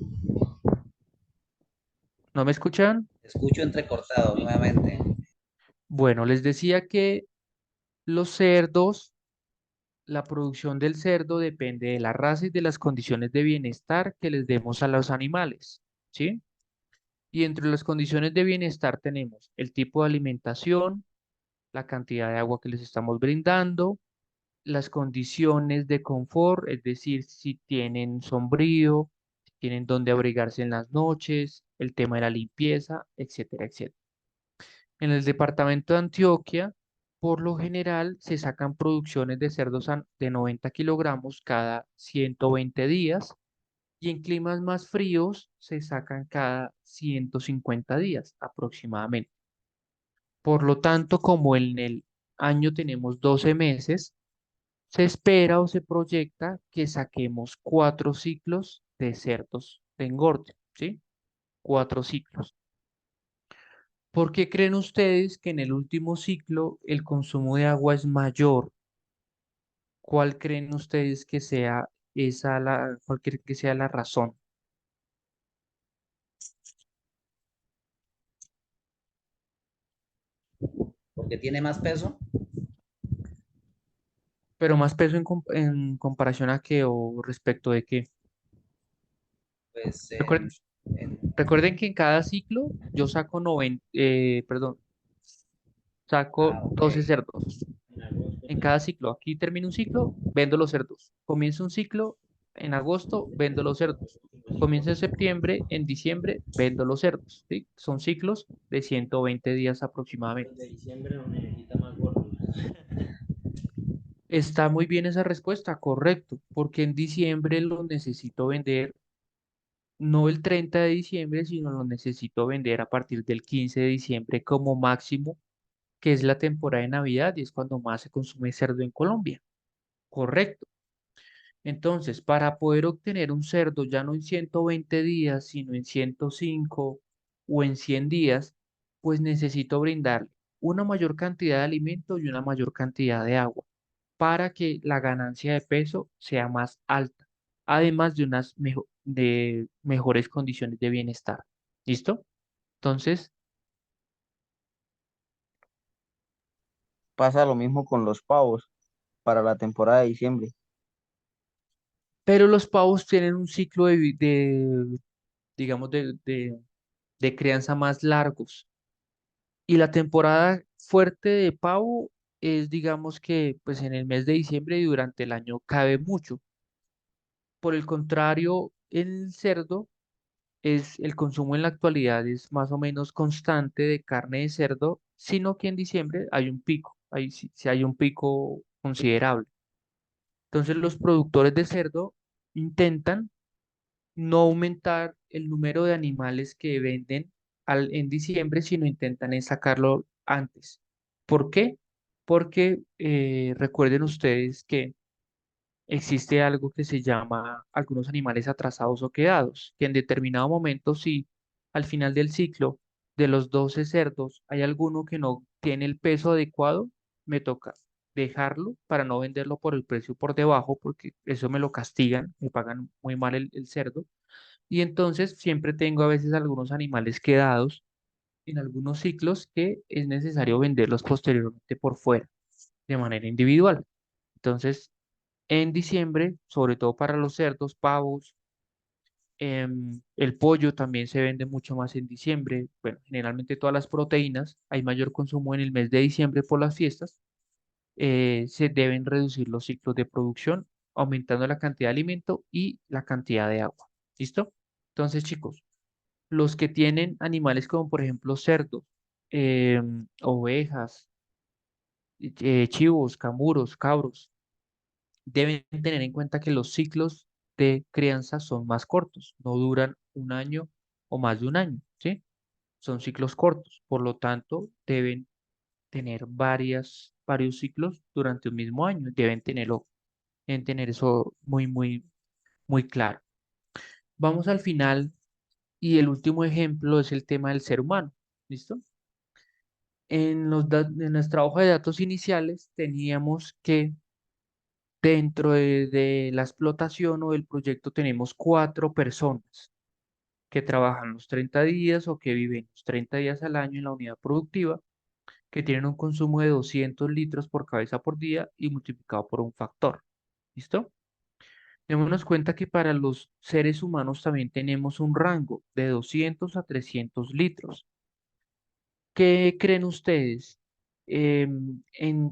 ¿No me escuchan? Escucho entrecortado nuevamente. Bueno, les decía que los cerdos, la producción del cerdo depende de la raza y de las condiciones de bienestar que les demos a los animales, ¿sí? Y entre las condiciones de bienestar tenemos el tipo de alimentación, la cantidad de agua que les estamos brindando, las condiciones de confort, es decir, si tienen sombrío, si tienen donde abrigarse en las noches, el tema de la limpieza, etcétera, etcétera. En el departamento de Antioquia, por lo general, se sacan producciones de cerdos de 90 kilogramos cada 120 días y en climas más fríos se sacan cada 150 días aproximadamente. Por lo tanto, como en el año tenemos 12 meses, se espera o se proyecta que saquemos 4 ciclos de cerdos de engorde, ¿sí? 4 ciclos. ¿Por qué creen ustedes que en el último ciclo el consumo de agua es mayor? ¿Cuál creen ustedes que sea cuál creen que sea la razón? Porque tiene más peso, Pero más peso en comparación a qué o respecto de qué. pues Recuerden, en- recuerden que en cada ciclo yo saco 90, perdón, ah, saco ok. 12 cerdos. En cada ciclo. Aquí termino un ciclo, vendo los cerdos. Comienzo un ciclo, en agosto, vendo los cerdos. Comienzo en septiembre, en diciembre, vendo los cerdos. ¿Sí? Son ciclos de 120 días aproximadamente. Está muy bien esa respuesta, correcto, porque en diciembre los necesito vender, no el 30 de diciembre, sino los necesito vender a partir del 15 de diciembre como máximo, que es la temporada de Navidad y es cuando más se consume cerdo en Colombia. Correcto. Entonces, para poder obtener un cerdo ya no en 120 días, sino en 105 o en 100 días, pues necesito brindarle una mayor cantidad de alimento y una mayor cantidad de agua para que la ganancia de peso sea más alta, además de de mejores condiciones de bienestar. ¿Listo? Entonces, Pasa lo mismo con los pavos para la temporada de diciembre. pero los pavos tienen un ciclo digamos, de crianza más largos. Y la temporada fuerte de pavo es, digamos que, pues en el mes de diciembre y durante el año cabe mucho. Por el contrario, el cerdo el consumo en la actualidad es más o menos constante de carne de cerdo, sino que en diciembre hay un pico, sí hay un pico considerable. Entonces los productores de cerdo intentan no aumentar el número de animales que venden en diciembre, sino intentan es sacarlo antes. ¿Por qué? Porque recuerden ustedes que existe algo que se llama algunos animales atrasados o quedados, que en determinado momento, si al final del ciclo de los 12 cerdos hay alguno que no tiene el peso adecuado, me toca dejarlo para no venderlo por el precio por debajo, porque eso me lo castigan, me pagan muy mal el cerdo y entonces siempre tengo a veces algunos animales quedados en algunos ciclos que es necesario venderlos posteriormente por fuera, de manera individual. Entonces, en diciembre, sobre todo para los cerdos, pavos, el pollo también se vende mucho más en diciembre. Bueno, generalmente todas las proteínas, hay mayor consumo en el mes de diciembre por las fiestas. Se deben reducir los ciclos de producción, aumentando la cantidad de alimento y la cantidad de agua. ¿Listo? Entonces, chicos. Los que tienen animales como por ejemplo cerdos, ovejas, chivos, camuros, cabros, deben tener en cuenta que los ciclos de crianza son más cortos, no duran un año o más de un año, ¿sí? Son ciclos cortos, por lo tanto, deben tener varios ciclos durante un mismo año. Deben tener eso muy claro. Vamos al final y el último ejemplo es el tema del ser humano. ¿Listo? En nuestra hoja de datos iniciales teníamos que dentro de la explotación o del proyecto tenemos 4 personas que trabajan los 30 días o que viven los 30 días al año en la unidad productiva, que tienen un consumo de 200 litros por cabeza por día y multiplicado por un factor. ¿Listo? Démonos cuenta que para los seres humanos también tenemos un rango de 200 a 300 litros. ¿Qué creen ustedes? ¿En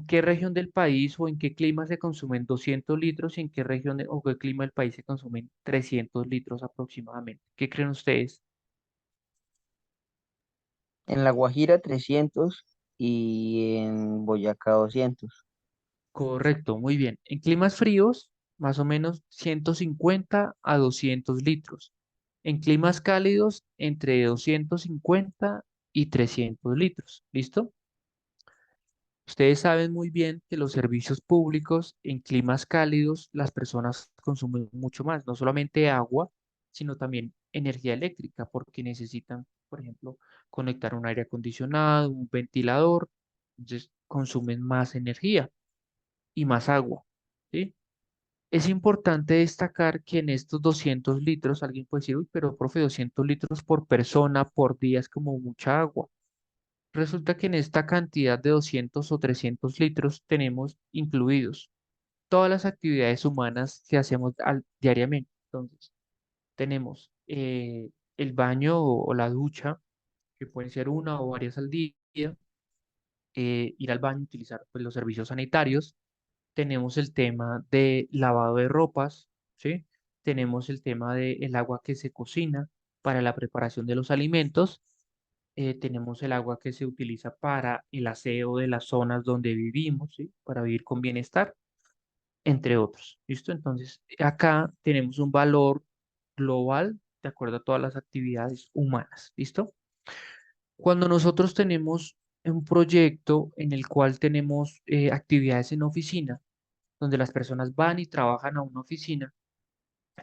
qué región del país o en qué clima se consumen 200 litros y en qué región o qué clima del país se consumen 300 litros aproximadamente? ¿Qué creen ustedes? En La Guajira 300 y en Boyacá 200. Correcto, muy bien. En climas fríos, más o menos 150 a 200 litros. En climas cálidos, entre 250 y 300 litros. ¿Listo? Ustedes saben muy bien que los servicios públicos en climas cálidos, las personas consumen mucho más, no solamente agua, sino también energía eléctrica, porque necesitan, por ejemplo, conectar un aire acondicionado, un ventilador, entonces consumen más energía y más agua, ¿sí? Es importante destacar que en estos 200 litros, alguien puede decir, uy, pero profe, 200 litros por persona por día es como mucha agua. Resulta que en esta cantidad de 200 o 300 litros tenemos incluidos todas las actividades humanas que hacemos diariamente. Entonces, tenemos el baño o la ducha, que pueden ser una o varias al día, ir al baño, utilizar pues, los servicios sanitarios. Tenemos el tema de lavado de ropas, ¿sí? Tenemos el tema del agua que se cocina para la preparación de los alimentos. Tenemos el agua que se utiliza para el aseo de las zonas donde vivimos, ¿sí? Para vivir con bienestar, entre otros. ¿Listo? Entonces, acá tenemos un valor global de acuerdo a todas las actividades humanas. ¿Listo? Cuando nosotros tenemos un proyecto en el cual tenemos actividades en oficina, donde las personas van y trabajan a una oficina,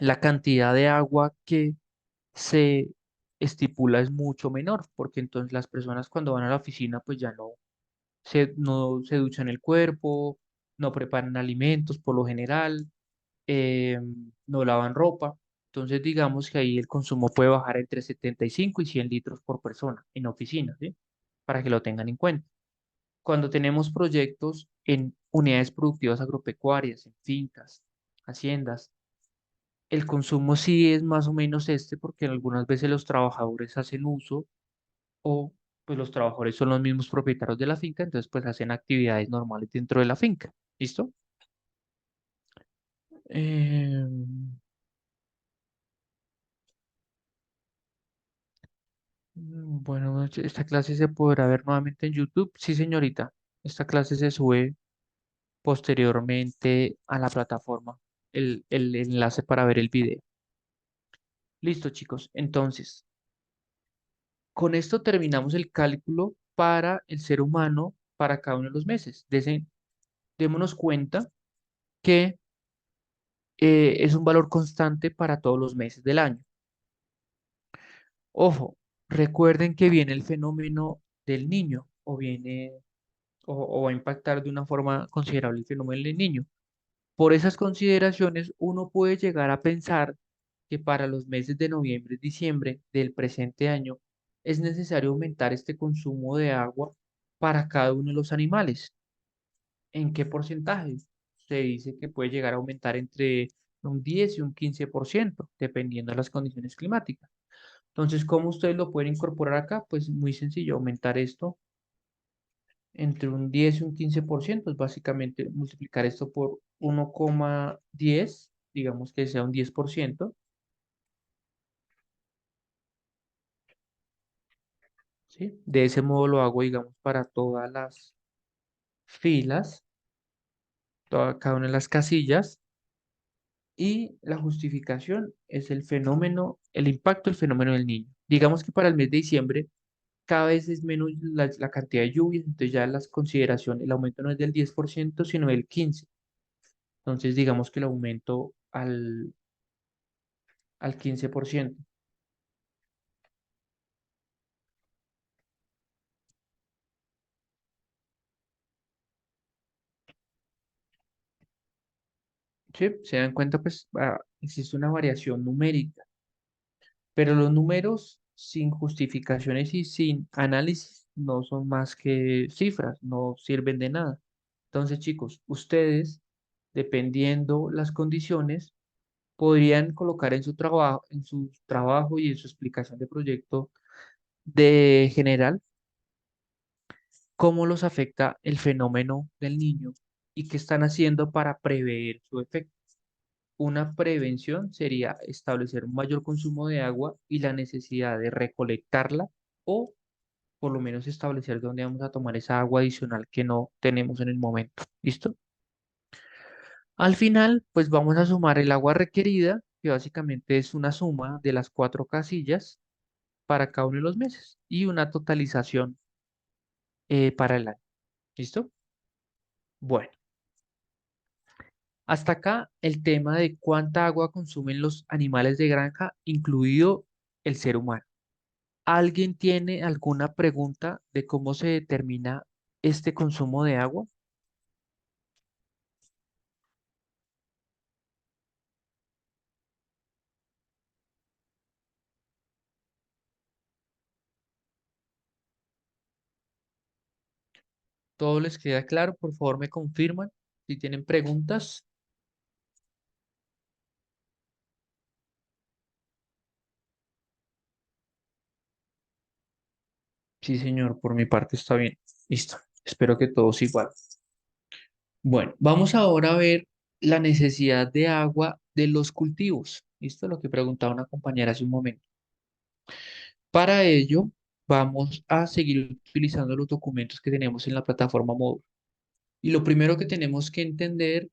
la cantidad de agua que se estipula es mucho menor, porque entonces las personas cuando van a la oficina pues ya no se duchan el cuerpo, no preparan alimentos por lo general, no lavan ropa. Entonces digamos que ahí el consumo puede bajar entre 75 y 100 litros por persona en oficina, ¿sí? Para que lo tengan en cuenta. Cuando tenemos proyectos en unidades productivas agropecuarias, en fincas, haciendas, el consumo sí es más o menos este porque algunas veces los trabajadores hacen uso o pues los trabajadores son los mismos propietarios de la finca, entonces pues hacen actividades normales dentro de la finca. ¿Listo? Em, bueno, esta clase se podrá ver nuevamente en YouTube. Sí, señorita. Esta clase se sube posteriormente a la plataforma, el enlace para ver el video. Listo, chicos. Entonces, con esto terminamos el cálculo para el ser humano para cada uno de los meses. Démonos cuenta que es un valor constante para todos los meses del año. Ojo, recuerden que viene el fenómeno del niño o va a impactar de una forma considerable el fenómeno del niño. Por esas consideraciones, uno puede llegar a pensar que para los meses de noviembre y diciembre del presente año es necesario aumentar este consumo de agua para cada uno de los animales. ¿En qué porcentaje? Se dice que puede llegar a aumentar entre un 10 y un 15%, dependiendo de las condiciones climáticas. Entonces, ¿cómo ustedes lo pueden incorporar acá? Pues muy sencillo, aumentar esto entre un 10 y un 15%, es básicamente multiplicar esto por 1,10, digamos que sea un 10%, ¿sí? De ese modo lo hago, digamos, para todas las filas, cada una de las casillas, y la justificación es el fenómeno, el impacto del fenómeno del niño. Digamos que para el mes de diciembre cada vez es menos la cantidad de lluvias, entonces ya las consideraciones, el aumento no es del 10%, sino del 15%. Entonces, digamos que el aumento al 15%. ¿Sí? Se dan cuenta, pues existe una variación numérica, pero los números sin justificaciones y sin análisis no son más que cifras, no sirven de nada. Entonces, chicos, ustedes, dependiendo las condiciones, podrían colocar en su trabajo y en su explicación de proyecto de general cómo los afecta el fenómeno del niño y qué están haciendo para prever su efecto. Una prevención sería establecer un mayor consumo de agua y la necesidad de recolectarla o por lo menos establecer dónde vamos a tomar esa agua adicional que no tenemos en el momento. ¿Listo? Al final, pues vamos a sumar el agua requerida, que básicamente es una suma de las cuatro casillas para cada uno de los meses y una totalización para el año. ¿Listo? Bueno, hasta acá el tema de cuánta agua consumen los animales de granja, incluido el ser humano. ¿Alguien tiene alguna pregunta de cómo se determina este consumo de agua? ¿Todo les queda claro? Por favor, me confirman si tienen preguntas. Sí, señor, por mi parte está bien. Listo. Espero que todos igual. Bueno, vamos ahora a ver la necesidad de agua de los cultivos. ¿Listo? Lo que preguntaba una compañera hace un momento. Para ello, vamos a seguir utilizando los documentos que tenemos en la plataforma Moodle. Y lo primero que tenemos que entender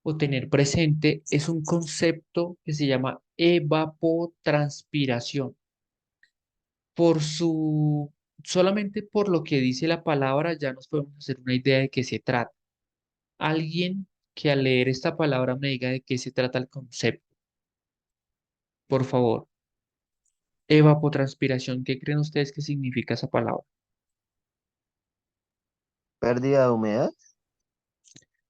o tener presente es un concepto que se llama evapotranspiración. Solamente por lo que dice la palabra ya nos podemos hacer una idea de qué se trata. Alguien que al leer esta palabra me diga de qué se trata el concepto, por favor. Evapotranspiración, ¿qué creen ustedes que significa esa palabra? Pérdida de humedad.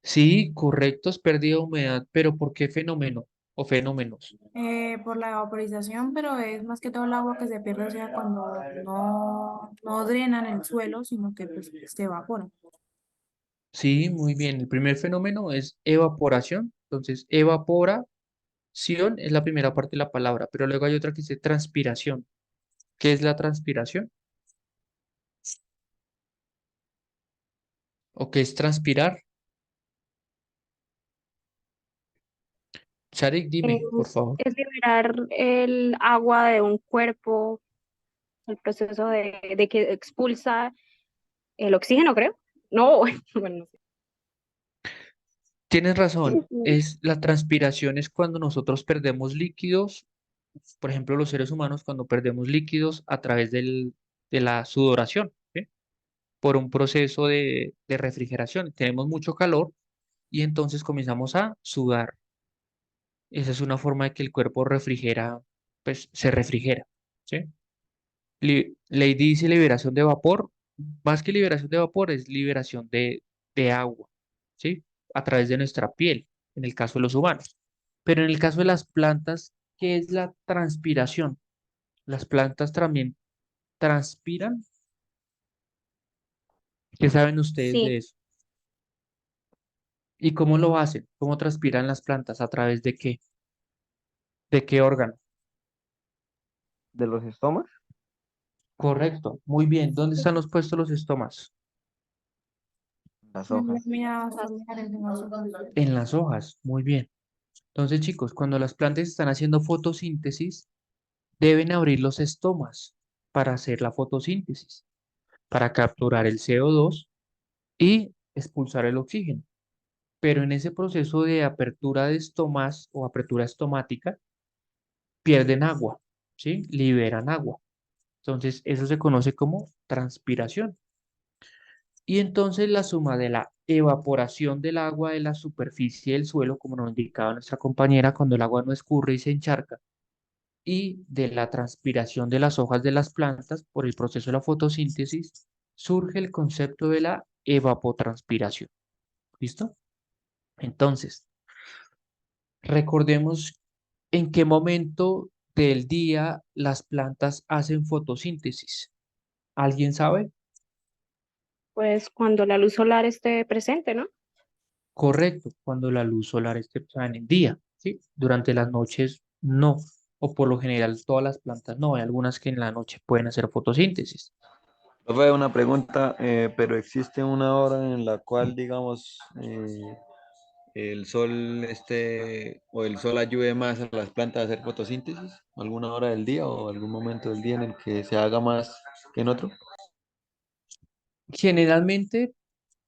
Sí, correcto, es pérdida de humedad, pero ¿por qué fenómeno o fenómenos? Por la vaporización, pero es más que todo el agua que se pierde, o sea, cuando no drenan el suelo, sino que pues, se evapora. Sí, muy bien. El primer fenómeno es evaporación. Entonces, evaporación es la primera parte de la palabra, pero luego hay otra que dice transpiración. ¿Qué es la transpiración? ¿O qué es transpirar? Sharik, dime, por favor. Es liberar el agua de un cuerpo, el proceso de que expulsa el oxígeno, creo. No, bueno, no sé. Tienes razón. La transpiración es cuando nosotros perdemos líquidos, por ejemplo, los seres humanos cuando perdemos líquidos a través de la sudoración, ¿sí? Por un proceso de refrigeración. Tenemos mucho calor y entonces comenzamos a sudar. Esa es una forma de que el cuerpo refrigera, pues se refrigera, ¿sí? Ley dice liberación de vapor, más que liberación de vapor es liberación de agua, ¿sí? A través de nuestra piel, en el caso de los humanos. Pero en el caso de las plantas, ¿qué es la transpiración? Las plantas también transpiran. ¿Qué saben ustedes Sí, de eso? ¿Y cómo lo hacen? ¿Cómo transpiran las plantas? ¿A través de qué? ¿De qué órgano? De los estomas. Correcto, muy bien. ¿Dónde están los puestos los estomas? Las En hojas. las mías familiares, en las hojas. En las hojas, muy bien. Entonces, chicos, cuando las plantas están haciendo fotosíntesis, deben abrir los estomas para hacer la fotosíntesis, para capturar el CO2 y expulsar el oxígeno. Pero en ese proceso de apertura de estomas o apertura estomática, pierden agua, ¿sí? Liberan agua. Entonces, eso se conoce como transpiración. Y entonces la suma de la evaporación del agua de la superficie del suelo, como nos indicaba nuestra compañera, cuando el agua no escurre y se encharca, y de la transpiración de las hojas de las plantas por el proceso de la fotosíntesis, surge el concepto de la evapotranspiración. ¿Listo? Entonces, recordemos en qué momento del día las plantas hacen fotosíntesis. ¿Alguien sabe? Pues cuando la luz solar esté presente, ¿no? Correcto, cuando la luz solar esté, o sea, en el día, ¿sí? Durante las noches no, o por lo general todas las plantas no, hay algunas que en la noche pueden hacer fotosíntesis. Profe, una pregunta, pero ¿existe una hora en la cual, digamos, el sol o el sol ayude más a las plantas a hacer fotosíntesis? ¿Alguna hora del día o algún momento del día en el que se haga más que en otro? Generalmente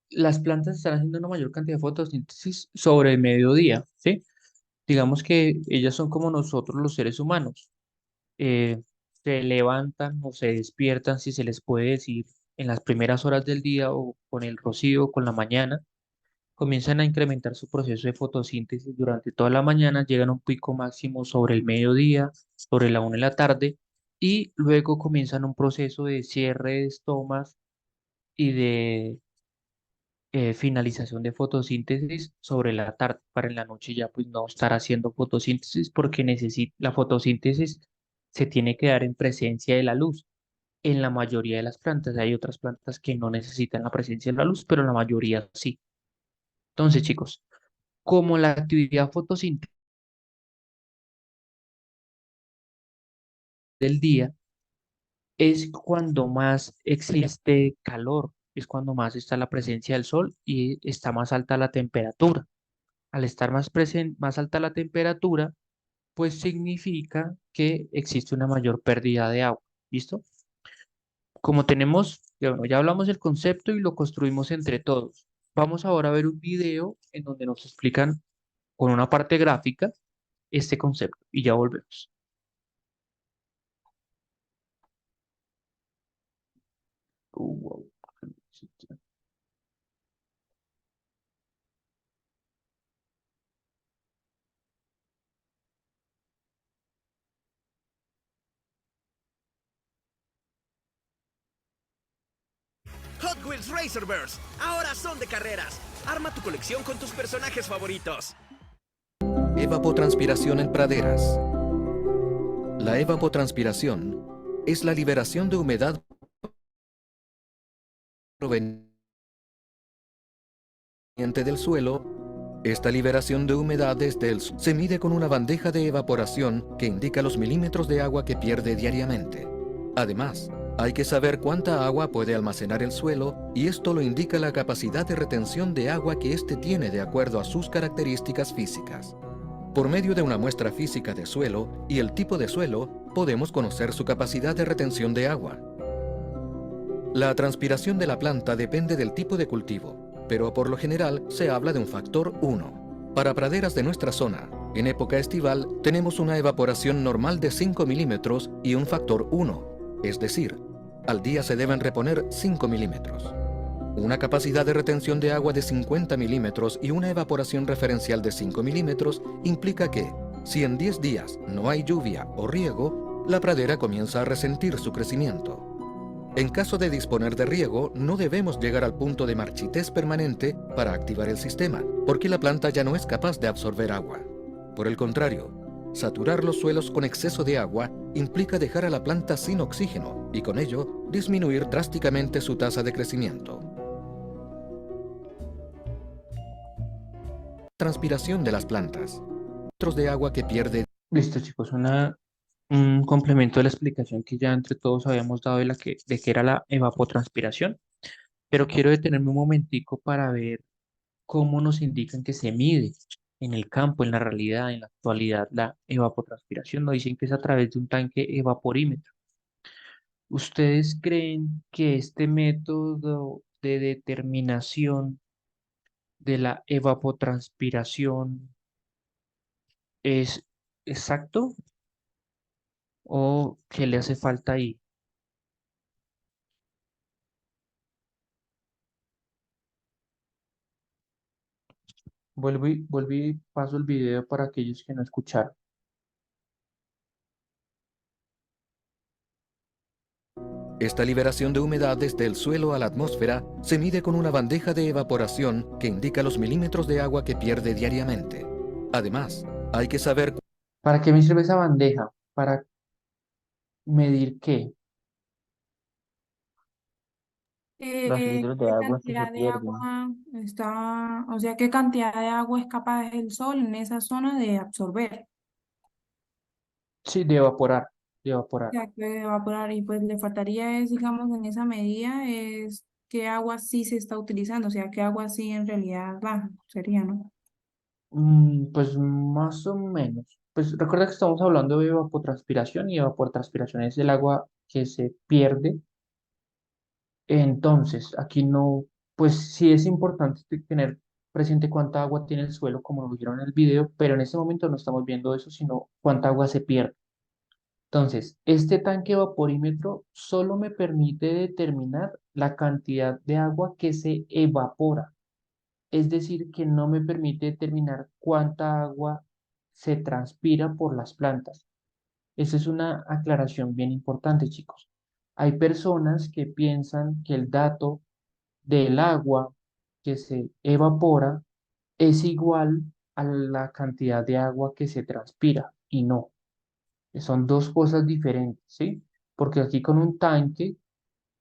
las plantas están haciendo una mayor cantidad de fotosíntesis sobre el mediodía, ¿sí? Digamos que ellas son como nosotros los seres humanos. eh, Se levantan o se despiertan, si se les puede decir, en las primeras horas del día o con el rocío, con la mañana, comienzan a incrementar su proceso de fotosíntesis durante toda la mañana, llegan a un pico máximo sobre el mediodía, sobre la 1 de la tarde, y luego comienzan un proceso de cierre de estomas y de finalización de fotosíntesis sobre la tarde, para en la noche ya pues no estar haciendo fotosíntesis porque la fotosíntesis se tiene que dar en presencia de la luz. En la mayoría de las plantas, hay otras plantas que no necesitan la presencia de la luz, pero la mayoría sí. Entonces, chicos, como la actividad fotosíntesis del día es cuando más existe calor, es cuando más está la presencia del sol y está más alta la temperatura. Al estar más alta la temperatura, pues significa que existe una mayor pérdida de agua. ¿Listo? Como tenemos, bueno, ya hablamos del concepto y lo construimos entre todos. Vamos ahora a ver un video en donde nos explican con una parte gráfica este concepto y ya volvemos. Wow. Hot Wheels Racerverse, ahora son de carreras. Arma tu colección con tus personajes favoritos. Evapotranspiración en praderas. La evapotranspiración es la liberación de humedad proveniente del suelo. Esta liberación de humedad desde el suelo se mide con una bandeja de evaporación que indica los milímetros de agua que pierde diariamente. Además, hay que saber cuánta agua puede almacenar el suelo y esto lo indica la capacidad de retención de agua que éste tiene de acuerdo a sus características físicas. Por medio de una muestra física de suelo y el tipo de suelo, podemos conocer su capacidad de retención de agua. La transpiración de la planta depende del tipo de cultivo, pero por lo general se habla de un factor 1. Para praderas de nuestra zona, en época estival, tenemos una evaporación normal de 5 milímetros y un factor 1, es decir, al día se deben reponer 5 milímetros. Una capacidad de retención de agua de 50 milímetros y una evaporación referencial de 5 milímetros implica que, si en 10 días no hay lluvia o riego, la pradera comienza a resentir su crecimiento. En caso de disponer de riego, no debemos llegar al punto de marchitez permanente para activar el sistema, porque la planta ya no es capaz de absorber agua. Por el contrario, saturar los suelos con exceso de agua implica dejar a la planta sin oxígeno y con ello disminuir drásticamente su tasa de crecimiento. Transpiración de las plantas. Litros de agua que pierde. Listo, chicos, un complemento de la explicación que ya entre todos habíamos dado de qué era la evapotranspiración, pero quiero detenerme un momentico para ver cómo nos indican que se mide en el campo, en la realidad, en la actualidad, la evapotranspiración. Nos dicen que es a través de un tanque evaporímetro. ¿Ustedes creen que este método de determinación de la evapotranspiración es exacto o qué le hace falta ahí? vuelvo y paso el video para aquellos que no escucharon. Esta liberación de humedad desde el suelo a la atmósfera se mide con una bandeja de evaporación que indica los milímetros de agua que pierde diariamente. Además, hay que saber ¿Para qué me sirve esa bandeja? ¿Para medir qué? los litros de ¿Qué agua que se cantidad de pierden. agua está, o sea, qué cantidad de agua es capaz el sol en esa zona de absorber? Sí, de evaporar, de O evaporar. sea, que evaporar y pues le faltaría es, digamos, en esa medida es qué agua sí se está utilizando, o sea, qué agua sí en realidad baja, sería, ¿no? Pues más o menos. Pues recuerda que estamos hablando de evapotranspiración y evapotranspiración es el agua que se pierde. Entonces, aquí no, pues sí es importante tener presente cuánta agua tiene el suelo, como lo vieron en el video, pero en este momento no estamos viendo eso, sino cuánta agua se pierde. Entonces, este tanque vaporímetro solo me permite determinar la cantidad de agua que se evapora, es decir, que no me permite determinar cuánta agua se transpira por las plantas. Esa es una aclaración bien importante, chicos. Hay personas que piensan que el dato del agua que se evapora es igual a la cantidad de agua que se transpira y no. Son dos cosas diferentes, ¿sí? Porque aquí con un tanque,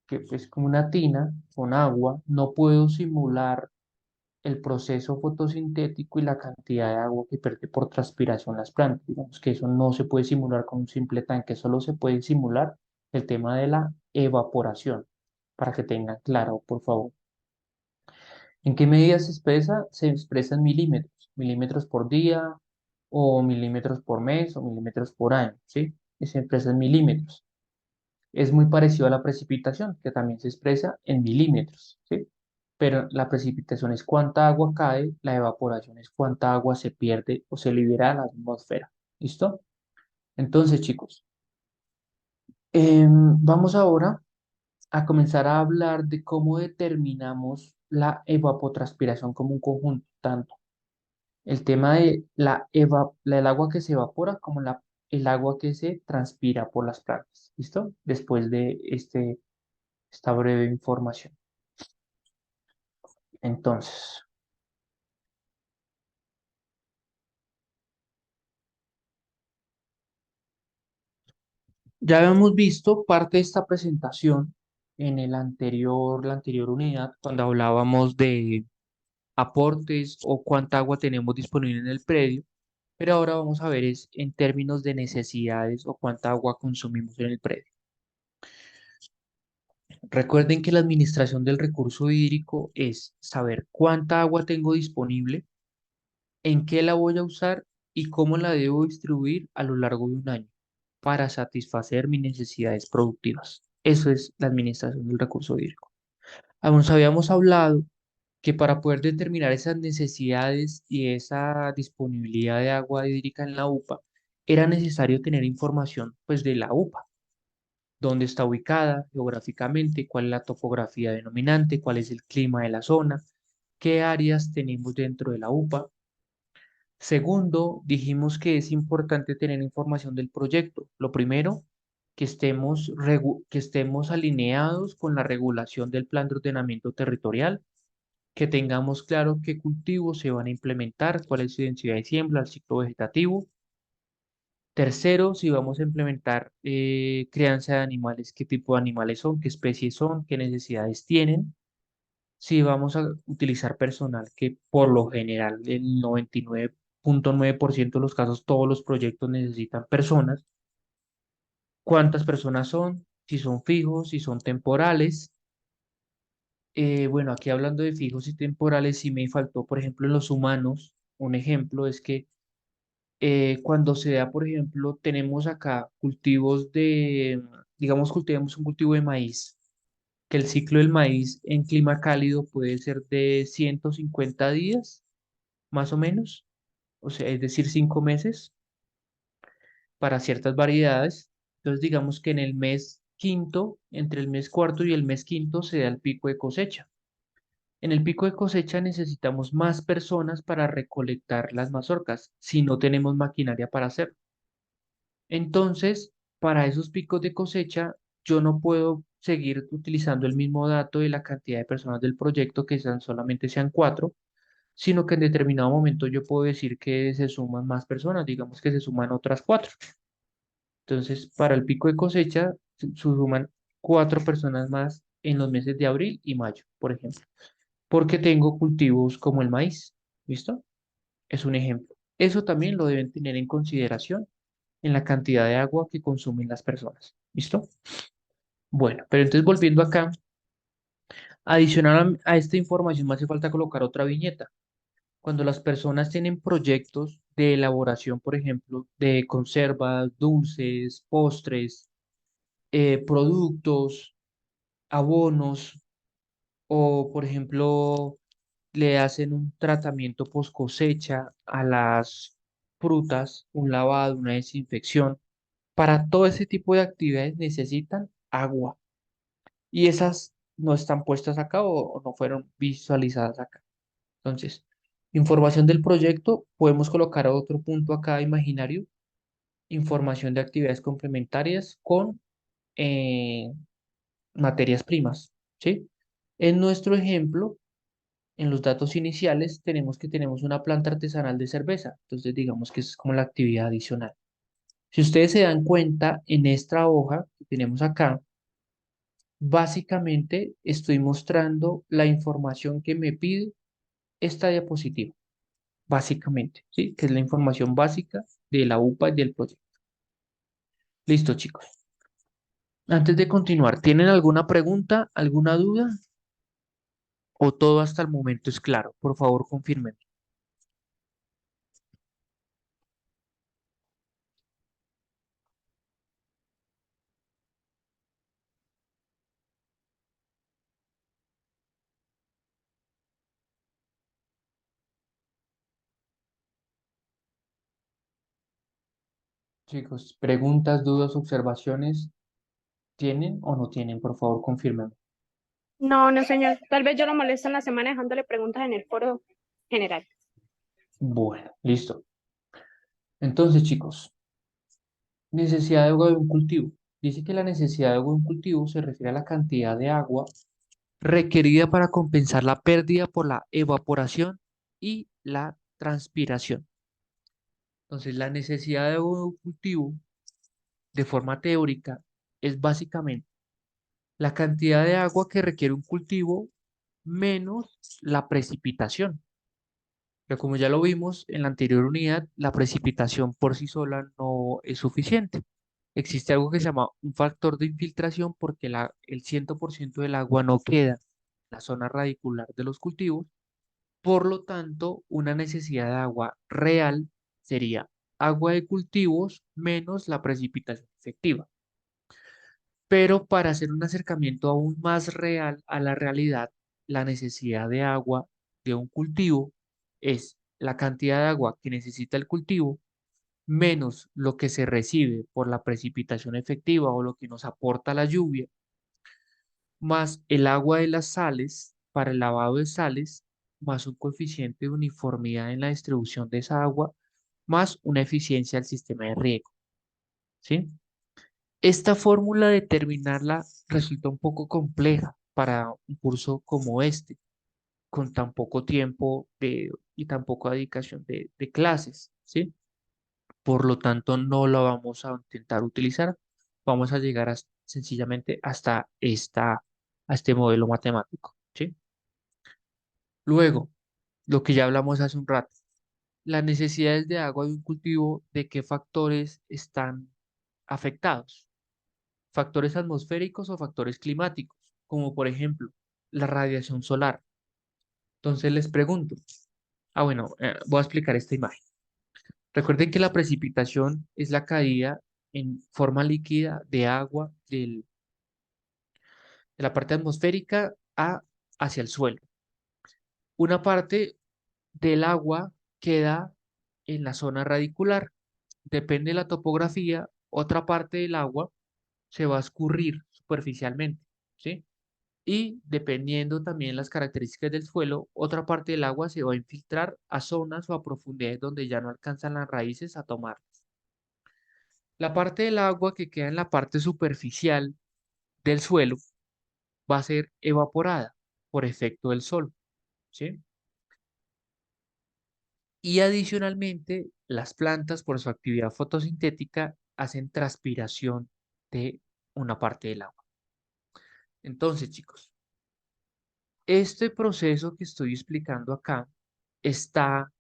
que es como una tina con agua, no puedo simular el proceso fotosintético y la cantidad de agua que pierde por transpiración las plantas. Digamos que eso no se puede simular con un simple tanque, solo se puede simular el tema de la evaporación, para que tengan claro, por favor. ¿En qué medida se expresa? Se expresa en milímetros, milímetros por día, o milímetros por mes, o milímetros por año, ¿sí? Y se expresa en milímetros. Es muy parecido a la precipitación, que también se expresa en milímetros, ¿sí? Pero la precipitación es cuánta agua cae, la evaporación es cuánta agua se pierde o se libera a la atmósfera. ¿Listo? Entonces, chicos, vamos ahora a comenzar a hablar de cómo determinamos la evapotranspiración como un conjunto, tanto el tema de el agua que se evapora como el agua que se transpira por las plantas. ¿Listo? Después de esta breve información. Entonces, ya habíamos visto parte de esta presentación en la anterior unidad, cuando hablábamos de aportes o cuánta agua tenemos disponible en el predio, pero ahora vamos a ver es en términos de necesidades o cuánta agua consumimos en el predio. Recuerden que la administración del recurso hídrico es saber cuánta agua tengo disponible, en qué la voy a usar y cómo la debo distribuir a lo largo de un año para satisfacer mis necesidades productivas. Eso es la administración del recurso hídrico. Aún habíamos hablado que para poder determinar esas necesidades y esa disponibilidad de agua hídrica en la UPA, era necesario tener información pues de la UPA, dónde está ubicada geográficamente, cuál es la topografía denominante, cuál es el clima de la zona, qué áreas tenemos dentro de la UPA. Segundo, dijimos que es importante tener información del proyecto. Lo primero, que estemos alineados con la regulación del plan de ordenamiento territorial, que tengamos claro qué cultivos se van a implementar, cuál es su densidad de siembra, el ciclo vegetativo. Tercero, si vamos a implementar crianza de animales, qué tipo de animales son, qué especies son, qué necesidades tienen. Si vamos a utilizar personal, que por lo general, el 99.9% de los casos, todos los proyectos necesitan personas. ¿Cuántas personas son? Si son fijos, si son temporales. Bueno, aquí hablando de fijos y temporales, sí me faltó, por ejemplo, en los humanos, un ejemplo es que cuando se da, por ejemplo, tenemos acá cultivos digamos, cultivamos un cultivo de maíz, que el ciclo del maíz en clima cálido puede ser de 150 días, más o menos, o sea, es decir, 5 meses para ciertas variedades. Entonces, digamos que en el mes quinto, entre el mes cuarto y el mes quinto, se da el pico de cosecha. En el pico de cosecha necesitamos más personas para recolectar las mazorcas si no tenemos maquinaria para hacerlo. Entonces, para esos picos de cosecha, yo no puedo seguir utilizando el mismo dato de la cantidad de personas del proyecto, que solamente sean 4, sino que en determinado momento yo puedo decir que se suman más personas, digamos que se suman otras 4. Entonces, para el pico de cosecha, se suman 4 personas más en los meses de abril y mayo, por ejemplo, porque tengo cultivos como el maíz. ¿Listo? Es un ejemplo. Eso también lo deben tener en consideración en la cantidad de agua que consumen las personas. ¿Listo? Bueno, pero entonces volviendo acá, adicional a esta información me hace falta colocar otra viñeta. Cuando las personas tienen proyectos de elaboración, por ejemplo, de conservas, dulces, postres, productos, abonos, o por ejemplo, le hacen un tratamiento post cosecha a las frutas, un lavado, una desinfección. Para todo ese tipo de actividades necesitan agua y esas no están puestas acá o no fueron visualizadas acá. Entonces, información del proyecto, podemos colocar otro punto acá imaginario, información de actividades complementarias con eh, materias primas, ¿sí? En nuestro ejemplo, en los datos iniciales, tenemos que tenemos una planta artesanal de cerveza, entonces digamos que es como la actividad adicional. Si ustedes se dan cuenta, en esta hoja que tenemos acá, básicamente estoy mostrando la información que me pide esta diapositiva, básicamente, ¿sí? Que es la información básica de la UPA y del proyecto. Listo, chicos. Antes de continuar, ¿tienen alguna pregunta, alguna duda? ¿O todo hasta el momento es claro? Por favor, confirmen. Chicos, preguntas, dudas, observaciones, ¿tienen o no tienen? Por favor, confirmen. No, no, señor. Tal vez yo lo molesto en la semana dejándole preguntas en el foro general. Bueno, listo. Entonces, chicos, necesidad de agua de un cultivo. Dice que la necesidad de agua de un cultivo se refiere a la cantidad de agua requerida para compensar la pérdida por la evaporación y la transpiración. Entonces, la necesidad de agua de un cultivo, de forma teórica, es básicamente la cantidad de agua que requiere un cultivo menos la precipitación. Pero como ya lo vimos en la anterior unidad, la precipitación por sí sola no es suficiente. Existe algo que se llama un factor de infiltración porque el 100% del agua no queda en la zona radicular de los cultivos. Por lo tanto, una necesidad de agua real sería agua de cultivos menos la precipitación efectiva. Pero para hacer un acercamiento aún más real a la realidad, la necesidad de agua de un cultivo es la cantidad de agua que necesita el cultivo menos lo que se recibe por la precipitación efectiva o lo que nos aporta la lluvia, más el agua de las sales para el lavado de sales, más un coeficiente de uniformidad en la distribución de esa agua, más una eficiencia del sistema de riego. ¿Sí? Esta fórmula determinarla resulta un poco compleja para un curso como este, con tan poco tiempo y tan poca dedicación de clases, ¿sí? Por lo tanto, no la vamos a intentar utilizar. Vamos a llegar sencillamente hasta a este modelo matemático, ¿sí? Luego, lo que ya hablamos hace un rato, las necesidades de agua de un cultivo, ¿de qué factores están afectados? Factores atmosféricos o factores climáticos, como por ejemplo la radiación solar. Entonces les pregunto, bueno, voy a explicar esta imagen. Recuerden que la precipitación es la caída en forma líquida de agua de la parte atmosférica hacia el suelo. Una parte del agua queda en la zona radicular. Depende de la topografía, otra parte del agua se va a escurrir superficialmente, ¿sí? Y dependiendo también las características del suelo, otra parte del agua se va a infiltrar a zonas o a profundidades donde ya no alcanzan las raíces a tomarlas. La parte del agua que queda en la parte superficial del suelo va a ser evaporada por efecto del sol, ¿sí? Y adicionalmente, las plantas, por su actividad fotosintética, hacen transpiración de una parte del agua. Entonces, chicos, este proceso que estoy explicando acá está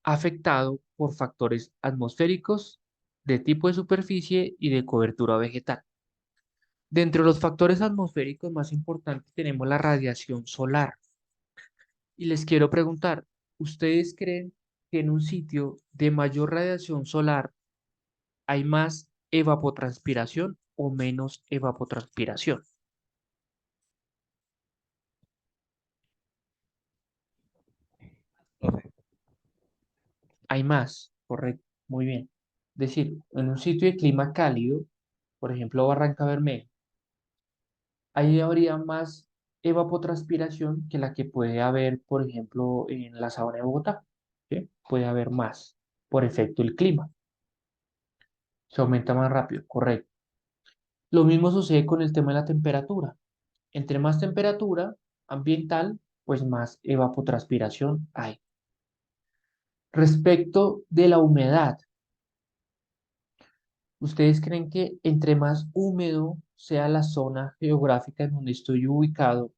afectado por factores atmosféricos, de tipo de superficie y de cobertura vegetal. Dentro de los factores atmosféricos más importantes tenemos la radiación solar. Y les quiero preguntar, ¿ustedes creen que en un sitio de mayor radiación solar hay más evapotranspiración o menos evapotranspiración? Hay más, correcto, muy bien. Es decir, en un sitio de clima cálido, por ejemplo Barranca Bermeja, ahí habría más evapotranspiración que la que puede haber, por ejemplo, en la sabana de Bogotá, ¿sí? Puede haber más por efecto del clima. Se aumenta más rápido, correcto. Lo mismo sucede con el tema de la temperatura. Entre más temperatura ambiental, pues más evapotranspiración hay. Respecto de la humedad, ¿ustedes creen que entre más húmedo sea la zona geográfica en donde estoy ubicado,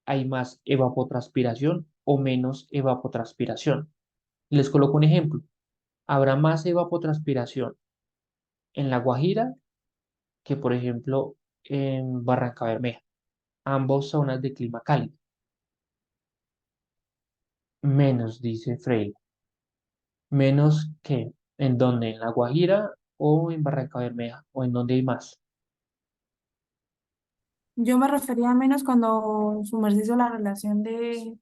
hay más evapotranspiración o menos evapotranspiración? Les coloco un ejemplo. Habrá más evapotranspiración en La Guajira que, por ejemplo, en Barranca Bermeja, ambos zonas de clima cálido. Menos, dice Frey. Menos que, ¿en dónde? ¿En La Guajira o en Barranca Bermeja? ¿O en dónde hay más? Yo me refería menos cuando Sumerse hizo la relación de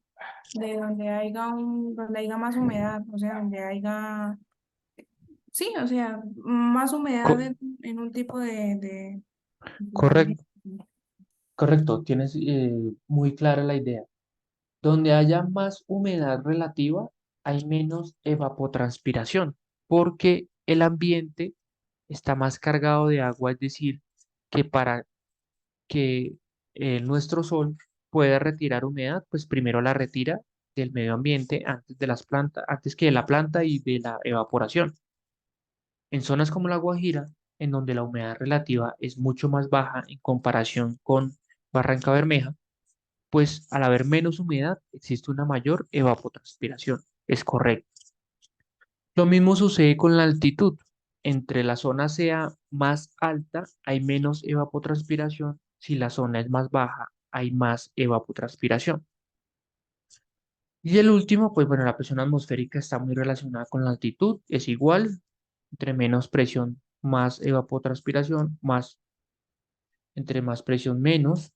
donde haya más humedad, o sea, donde haya, sí, o sea, más humedad Co- en un tipo de correcto, ambiente. correcto, tienes muy clara la idea. Donde haya más humedad relativa, hay menos evapotranspiración, porque el ambiente está más cargado de agua, es decir, que para que nuestro sol pueda retirar humedad, pues primero la retira del medio ambiente antes de las plantas, antes que de la planta y de la evaporación. En zonas como La Guajira, en donde la humedad relativa es mucho más baja en comparación con Barranca Bermeja, pues al haber menos humedad existe una mayor evapotranspiración. Es correcto. Lo mismo sucede con la altitud. Entre la zona sea más alta, hay menos evapotranspiración. Si la zona es más baja, hay más evapotranspiración. Y el último, pues bueno, la presión atmosférica está muy relacionada con la altitud. Es igual, entre menos presión, más evapotranspiración, más, entre más presión, menos.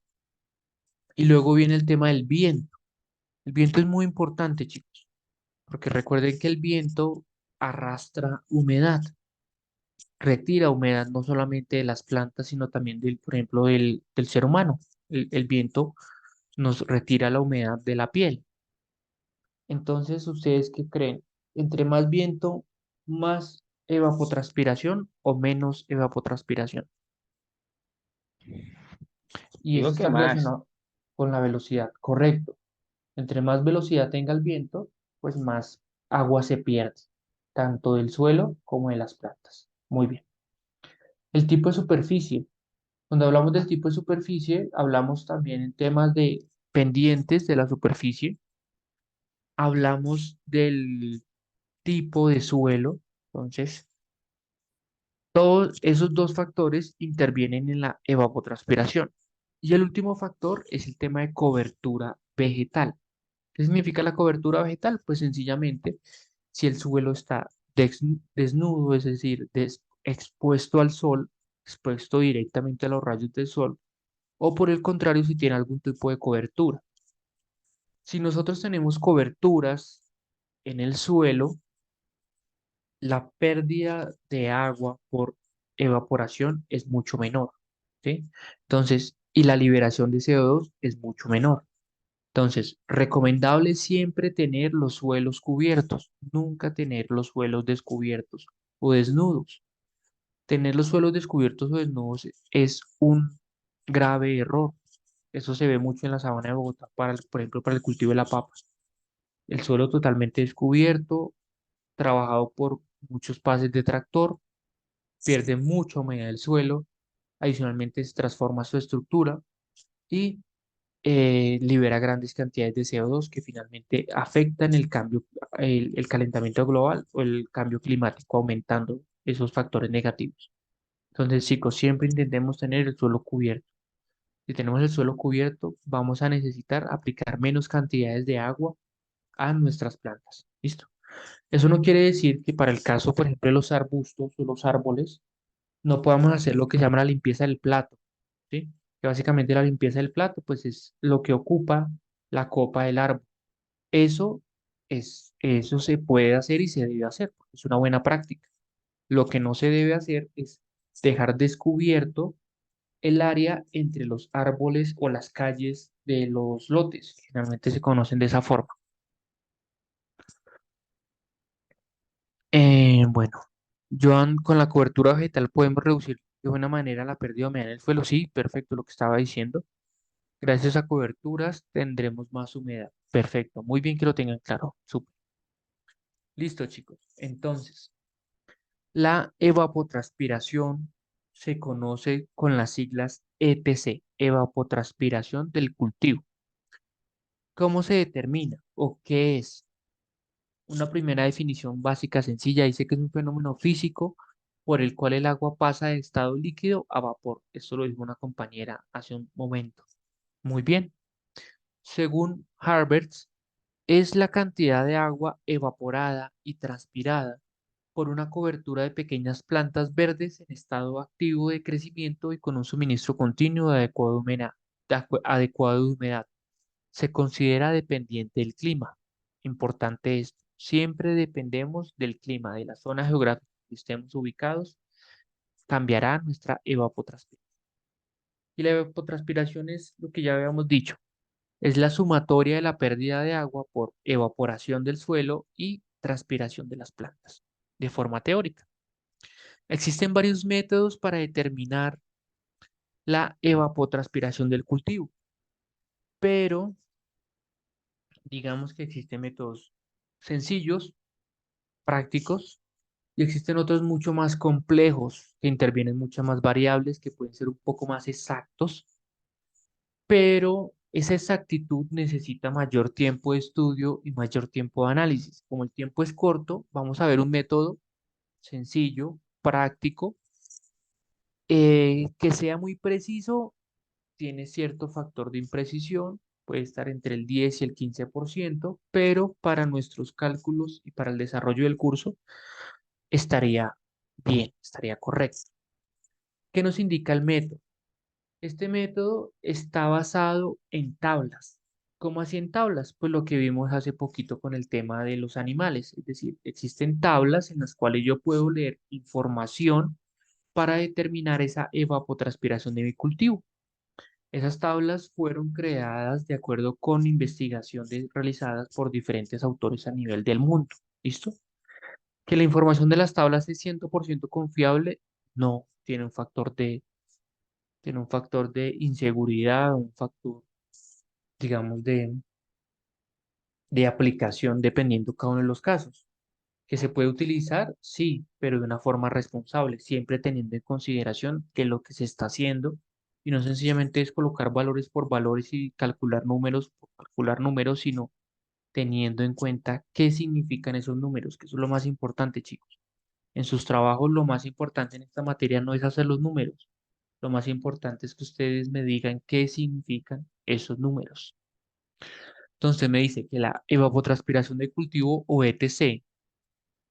Y luego viene el tema del viento. El viento es muy importante, chicos, porque recuerden que el viento arrastra humedad, retira humedad no solamente de las plantas, sino también del, por ejemplo, del ser humano. El viento nos retira la humedad de la piel. Entonces, ¿ustedes qué creen? ¿Entre más viento, más evapotranspiración o menos evapotranspiración? Y eso Digo que está más. relacionado con la velocidad, correcto. Entre más velocidad tenga el viento, pues más agua se pierde, tanto del suelo como de las plantas. Muy bien. El tipo de superficie. Cuando hablamos del tipo de superficie, hablamos también en temas de pendientes de la superficie, hablamos del tipo de suelo. Entonces, todos esos dos factores intervienen en la evapotranspiración. Y el último factor es el tema de cobertura vegetal. ¿Qué significa la cobertura vegetal? Pues sencillamente, si el suelo está desnudo, es decir, expuesto al sol, expuesto directamente a los rayos del sol, o por el contrario, si tiene algún tipo de cobertura. Si nosotros tenemos coberturas en el suelo, la pérdida de agua por evaporación es mucho menor, ¿sí? Entonces, y la liberación de CO2 es mucho menor. Entonces, recomendable siempre tener los suelos cubiertos, nunca tener los suelos descubiertos o desnudos. Tener los suelos descubiertos o desnudos es un grave error. Eso se ve mucho en la sabana de Bogotá, por ejemplo, para el cultivo de la papa. El suelo totalmente descubierto, trabajado por muchos pases de tractor, pierde mucha humedad del suelo, adicionalmente se transforma su estructura y libera grandes cantidades de CO2 que finalmente afectan el calentamiento global o el cambio climático, aumentando esos factores negativos. Entonces, chicos, siempre intentemos tener el suelo cubierto. Si tenemos el suelo cubierto, vamos a necesitar aplicar menos cantidades de agua a nuestras plantas. ¿Listo? Eso no quiere decir que para el caso, por ejemplo, de los arbustos o los árboles, no podamos hacer lo que se llama la limpieza del plato, ¿sí? Que básicamente la limpieza del plato, pues es lo que ocupa la copa del árbol. Eso eso se puede hacer y se debe hacer, porque es una buena práctica. Lo que no se debe hacer es dejar descubierto el área entre los árboles o las calles de los lotes. Generalmente se conocen de esa forma. Bueno, Joan, con la cobertura vegetal podemos reducir de buena manera la pérdida de humedad en el suelo. Sí, perfecto, lo que estaba diciendo. Gracias a coberturas tendremos más humedad. Perfecto, muy bien que lo tengan claro. Súper. Listo, chicos. Entonces, la evapotranspiración se conoce con las siglas ETC, evapotranspiración del cultivo. ¿Cómo se determina o qué es? Una primera definición básica sencilla dice que es un fenómeno físico por el cual el agua pasa de estado líquido a vapor. Esto lo dijo una compañera hace un momento. Muy bien. Según Harvard, es la cantidad de agua evaporada y transpirada por una cobertura de pequeñas plantas verdes en estado activo de crecimiento y con un suministro continuo adecuado de humedad. Se considera dependiente del clima. Importante esto. Siempre dependemos del clima, de la zona geográfica que estemos ubicados, cambiará nuestra evapotranspiración. Y la evapotranspiración es lo que ya habíamos dicho, es la sumatoria de la pérdida de agua por evaporación del suelo y transpiración de las plantas, de forma teórica. Existen varios métodos para determinar la evapotranspiración del cultivo, pero digamos que existen métodos sencillos, prácticos, y existen otros mucho más complejos que intervienen muchas más variables que pueden ser un poco más exactos, pero esa exactitud necesita mayor tiempo de estudio y mayor tiempo de análisis. Como el tiempo es corto, vamos a ver un método sencillo, práctico, que sea muy preciso, tiene cierto factor de imprecisión, puede estar entre el 10 y el 15%, pero para nuestros cálculos y para el desarrollo del curso estaría bien, estaría correcto. ¿Qué nos indica el método? Este método está basado en tablas. ¿Cómo así en tablas? Pues lo que vimos hace poquito con el tema de los animales. Es decir, existen tablas en las cuales yo puedo leer información para determinar esa evapotranspiración de mi cultivo. Esas tablas fueron creadas de acuerdo con investigaciones realizadas por diferentes autores a nivel del mundo. ¿Listo? Que la información de las tablas es 100% confiable, no, tiene un factor de inseguridad, un factor, digamos, de aplicación dependiendo cada uno de los casos. ¿Que se puede utilizar? Sí, pero de una forma responsable, siempre teniendo en consideración que lo que se está haciendo y no sencillamente es colocar valores por valores y calcular números por calcular números, sino teniendo en cuenta qué significan esos números, que eso es lo más importante, chicos. En sus trabajos, lo más importante en esta materia no es hacer los números, lo más importante es que ustedes me digan qué significan esos números. Entonces me dice que la evapotranspiración de cultivo o ETC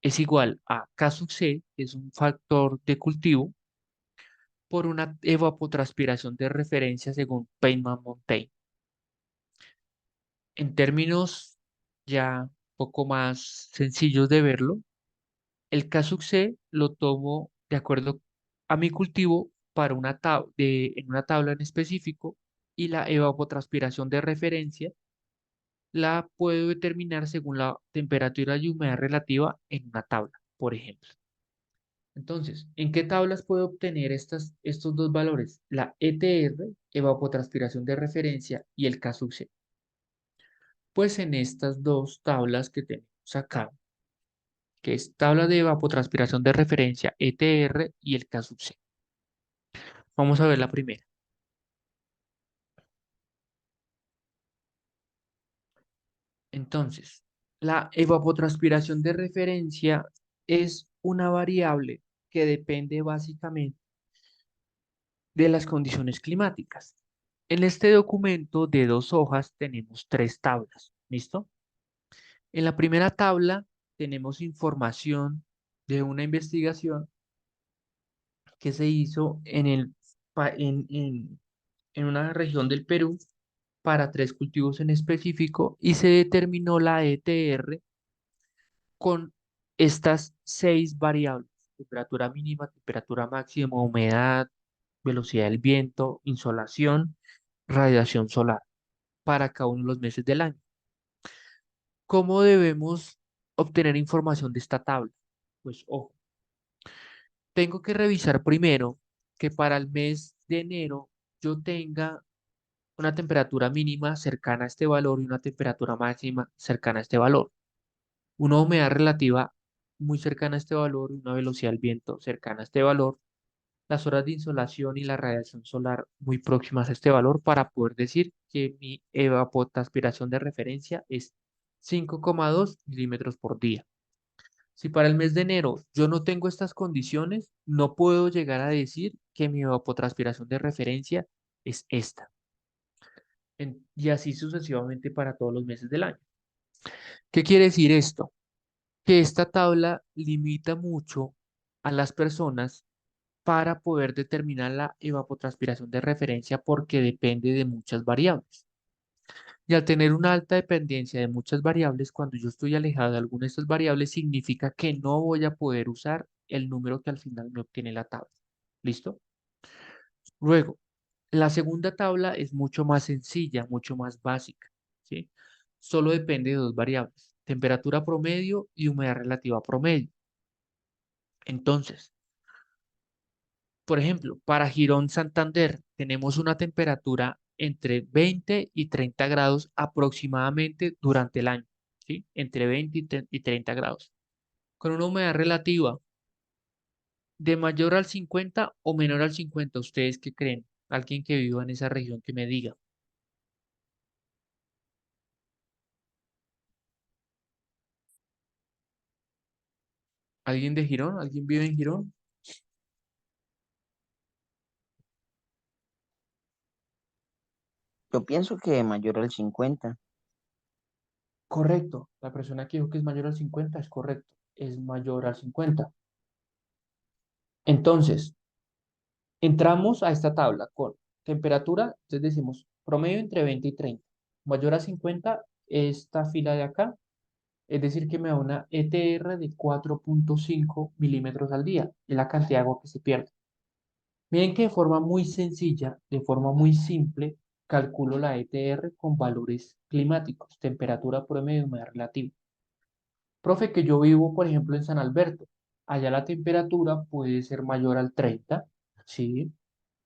es igual a K sub C, que es un factor de cultivo, por una evapotranspiración de referencia según Feynman-Montaigne. En términos ya un poco más sencillos de verlo, el K sub C lo tomo de acuerdo a mi cultivo para en una tabla en específico y la evapotranspiración de referencia la puedo determinar según la temperatura y humedad relativa en una tabla, por ejemplo. Entonces, ¿en qué tablas puedo obtener estos dos valores? La ETR, evapotranspiración de referencia, y el K sub C. Pues en estas dos tablas que tenemos acá, que es tabla de evapotranspiración de referencia, ETR y el K sub C. Vamos a ver la primera. Entonces, la evapotranspiración de referencia es una variable que depende básicamente de las condiciones climáticas. En este documento de 2 hojas tenemos 3 tablas. ¿Listo? En la primera tabla tenemos información de una investigación que se hizo en una región del Perú para 3 cultivos en específico y se determinó la ETR con estas 6 variables: temperatura mínima, temperatura máxima, humedad, velocidad del viento, insolación, radiación solar para cada uno de los meses del año. ¿Cómo debemos obtener información de esta tabla? Pues ojo, tengo que revisar primero que para el mes de enero yo tenga una temperatura mínima cercana a este valor y una temperatura máxima cercana a este valor, una humedad relativa muy cercana a este valor y una velocidad del viento cercana a este valor, las horas de insolación y la radiación solar muy próximas a este valor para poder decir que mi evapotranspiración de referencia es 5,2 milímetros por día. Si para el mes de enero yo no tengo estas condiciones, no puedo llegar a decir que mi evapotranspiración de referencia es esta. Y así sucesivamente para todos los meses del año. ¿Qué quiere decir esto? Que esta tabla limita mucho a las personas para poder determinar la evapotranspiración de referencia porque depende de muchas variables. Y al tener una alta dependencia de muchas variables, cuando yo estoy alejado de alguna de estas variables, significa que no voy a poder usar el número que al final me obtiene la tabla. ¿Listo? Luego, la segunda tabla es mucho más sencilla, mucho más básica, ¿sí? Solo depende de 2 variables: temperatura promedio y humedad relativa promedio. Entonces, por ejemplo, para Girón Santander tenemos una temperatura entre 20 y 30 grados aproximadamente durante el año, ¿sí? Entre 20 y 30 grados. Con una humedad relativa de mayor al 50 o menor al 50. ¿Ustedes qué creen? Alguien que viva en esa región que me diga. ¿Alguien de Girón? ¿Alguien vive en Girón? Yo pienso que mayor al 50. Correcto. La persona que dijo que es mayor al 50 es correcto. Es mayor al 50. Entonces, entramos a esta tabla con temperatura, entonces decimos promedio entre 20 y 30. Mayor a 50, esta fila de acá, es decir, que me da una ETR de 4,5 milímetros al día, es la cantidad de agua que se pierde. Miren que de forma muy sencilla, de forma muy simple, calculo la ETR con valores climáticos, temperatura promedio, humedad relativa. Profe, que yo vivo, por ejemplo, en San Alberto. Allá la temperatura puede ser mayor al 30, ¿sí?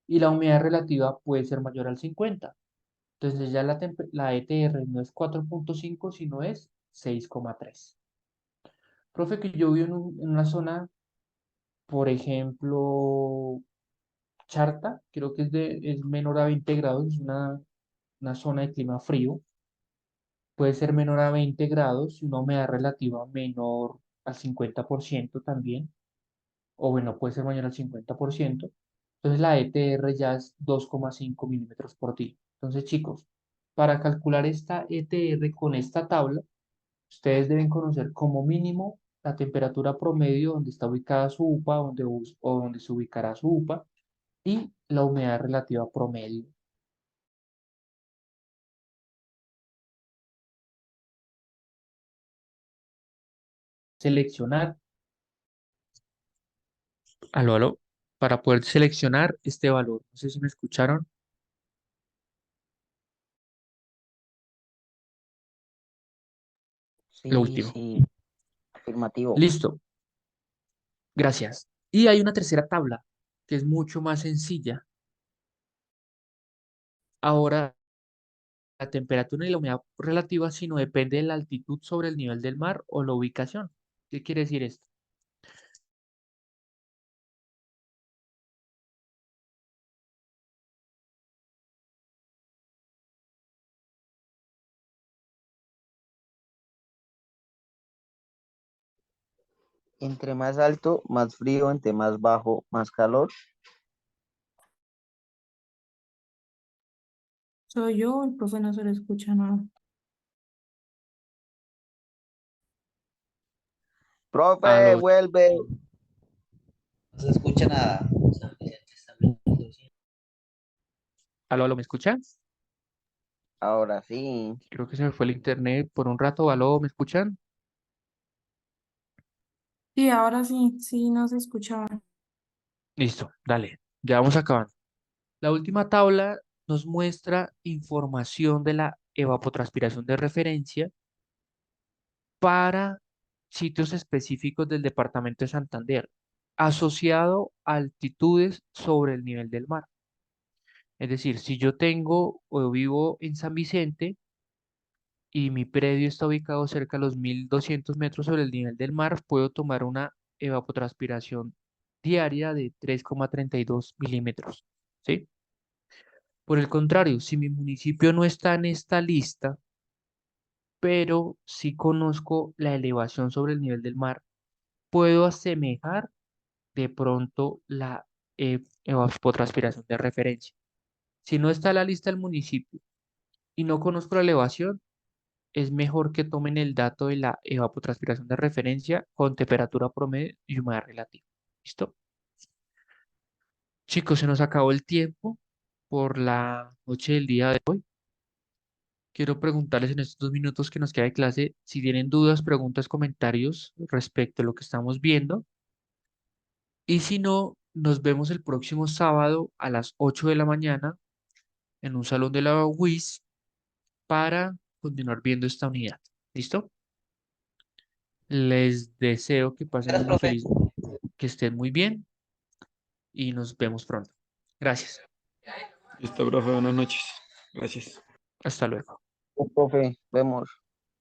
Y la humedad relativa puede ser mayor al 50. Entonces ya la ETR no es 4,5, sino es 6,3. Profe, que yo vivo en una zona, por ejemplo, Charta, creo que es menor a 20 grados, es una zona de clima frío. Puede ser menor a 20 grados y una humedad relativa menor al 50% también. O bueno, puede ser mayor al 50%. Entonces la ETR ya es 2,5 milímetros por día. Entonces, chicos, para calcular esta ETR con esta tabla, ustedes deben conocer como mínimo la temperatura promedio donde está ubicada su UPA, o donde se ubicará su UPA, y la humedad relativa promedio. Seleccionar, aló, aló, para poder seleccionar este valor. No sé si me escucharon. Lo Sí, último. sí, afirmativo. Listo, gracias. Y hay una tercera tabla que es mucho más sencilla. Ahora, la temperatura y la humedad relativa, sino depende de la altitud sobre el nivel del mar o la ubicación. ¿Qué quiere decir esto? Entre más alto, más frío, entre más bajo, más calor. Soy yo, el profe no se le escucha nada. Profe, Aló, vuelve. No se escucha nada. aló, ¿me escuchan? Ahora sí. Creo que se me fue el internet por un rato. Aló, ¿me escuchan? Sí, ahora sí, sí, no se escuchaba. Listo, dale, ya vamos acabando. La última tabla nos muestra información de la evapotranspiración de referencia para sitios específicos del departamento de Santander, asociado a altitudes sobre el nivel del mar. Es decir, si yo tengo o vivo en San Vicente y mi predio está ubicado cerca de los 1200 metros sobre el nivel del mar, puedo tomar una evapotranspiración diaria de 3,32 milímetros. ¿Sí? Por el contrario, si mi municipio no está en esta lista, pero sí conozco la elevación sobre el nivel del mar, puedo asemejar de pronto la evapotranspiración de referencia. Si no está en la lista del municipio y no conozco la elevación, es mejor que tomen el dato de la evapotranspiración de referencia con temperatura promedio y humedad relativa. ¿Listo? Chicos, se nos acabó el tiempo por la noche del día de hoy. Quiero preguntarles en estos 2 minutos que nos queda de clase si tienen dudas, preguntas, comentarios respecto a lo que estamos viendo. Y si no, nos vemos el próximo sábado a las 8 de la mañana en un salón de la UIS para continuar viendo esta unidad. ¿Listo? Les deseo que pasen Gracias, una profe. feliz, que estén muy bien y nos vemos pronto. Gracias. Listo, profe, buenas noches. Gracias. Hasta luego. Profe, vemos.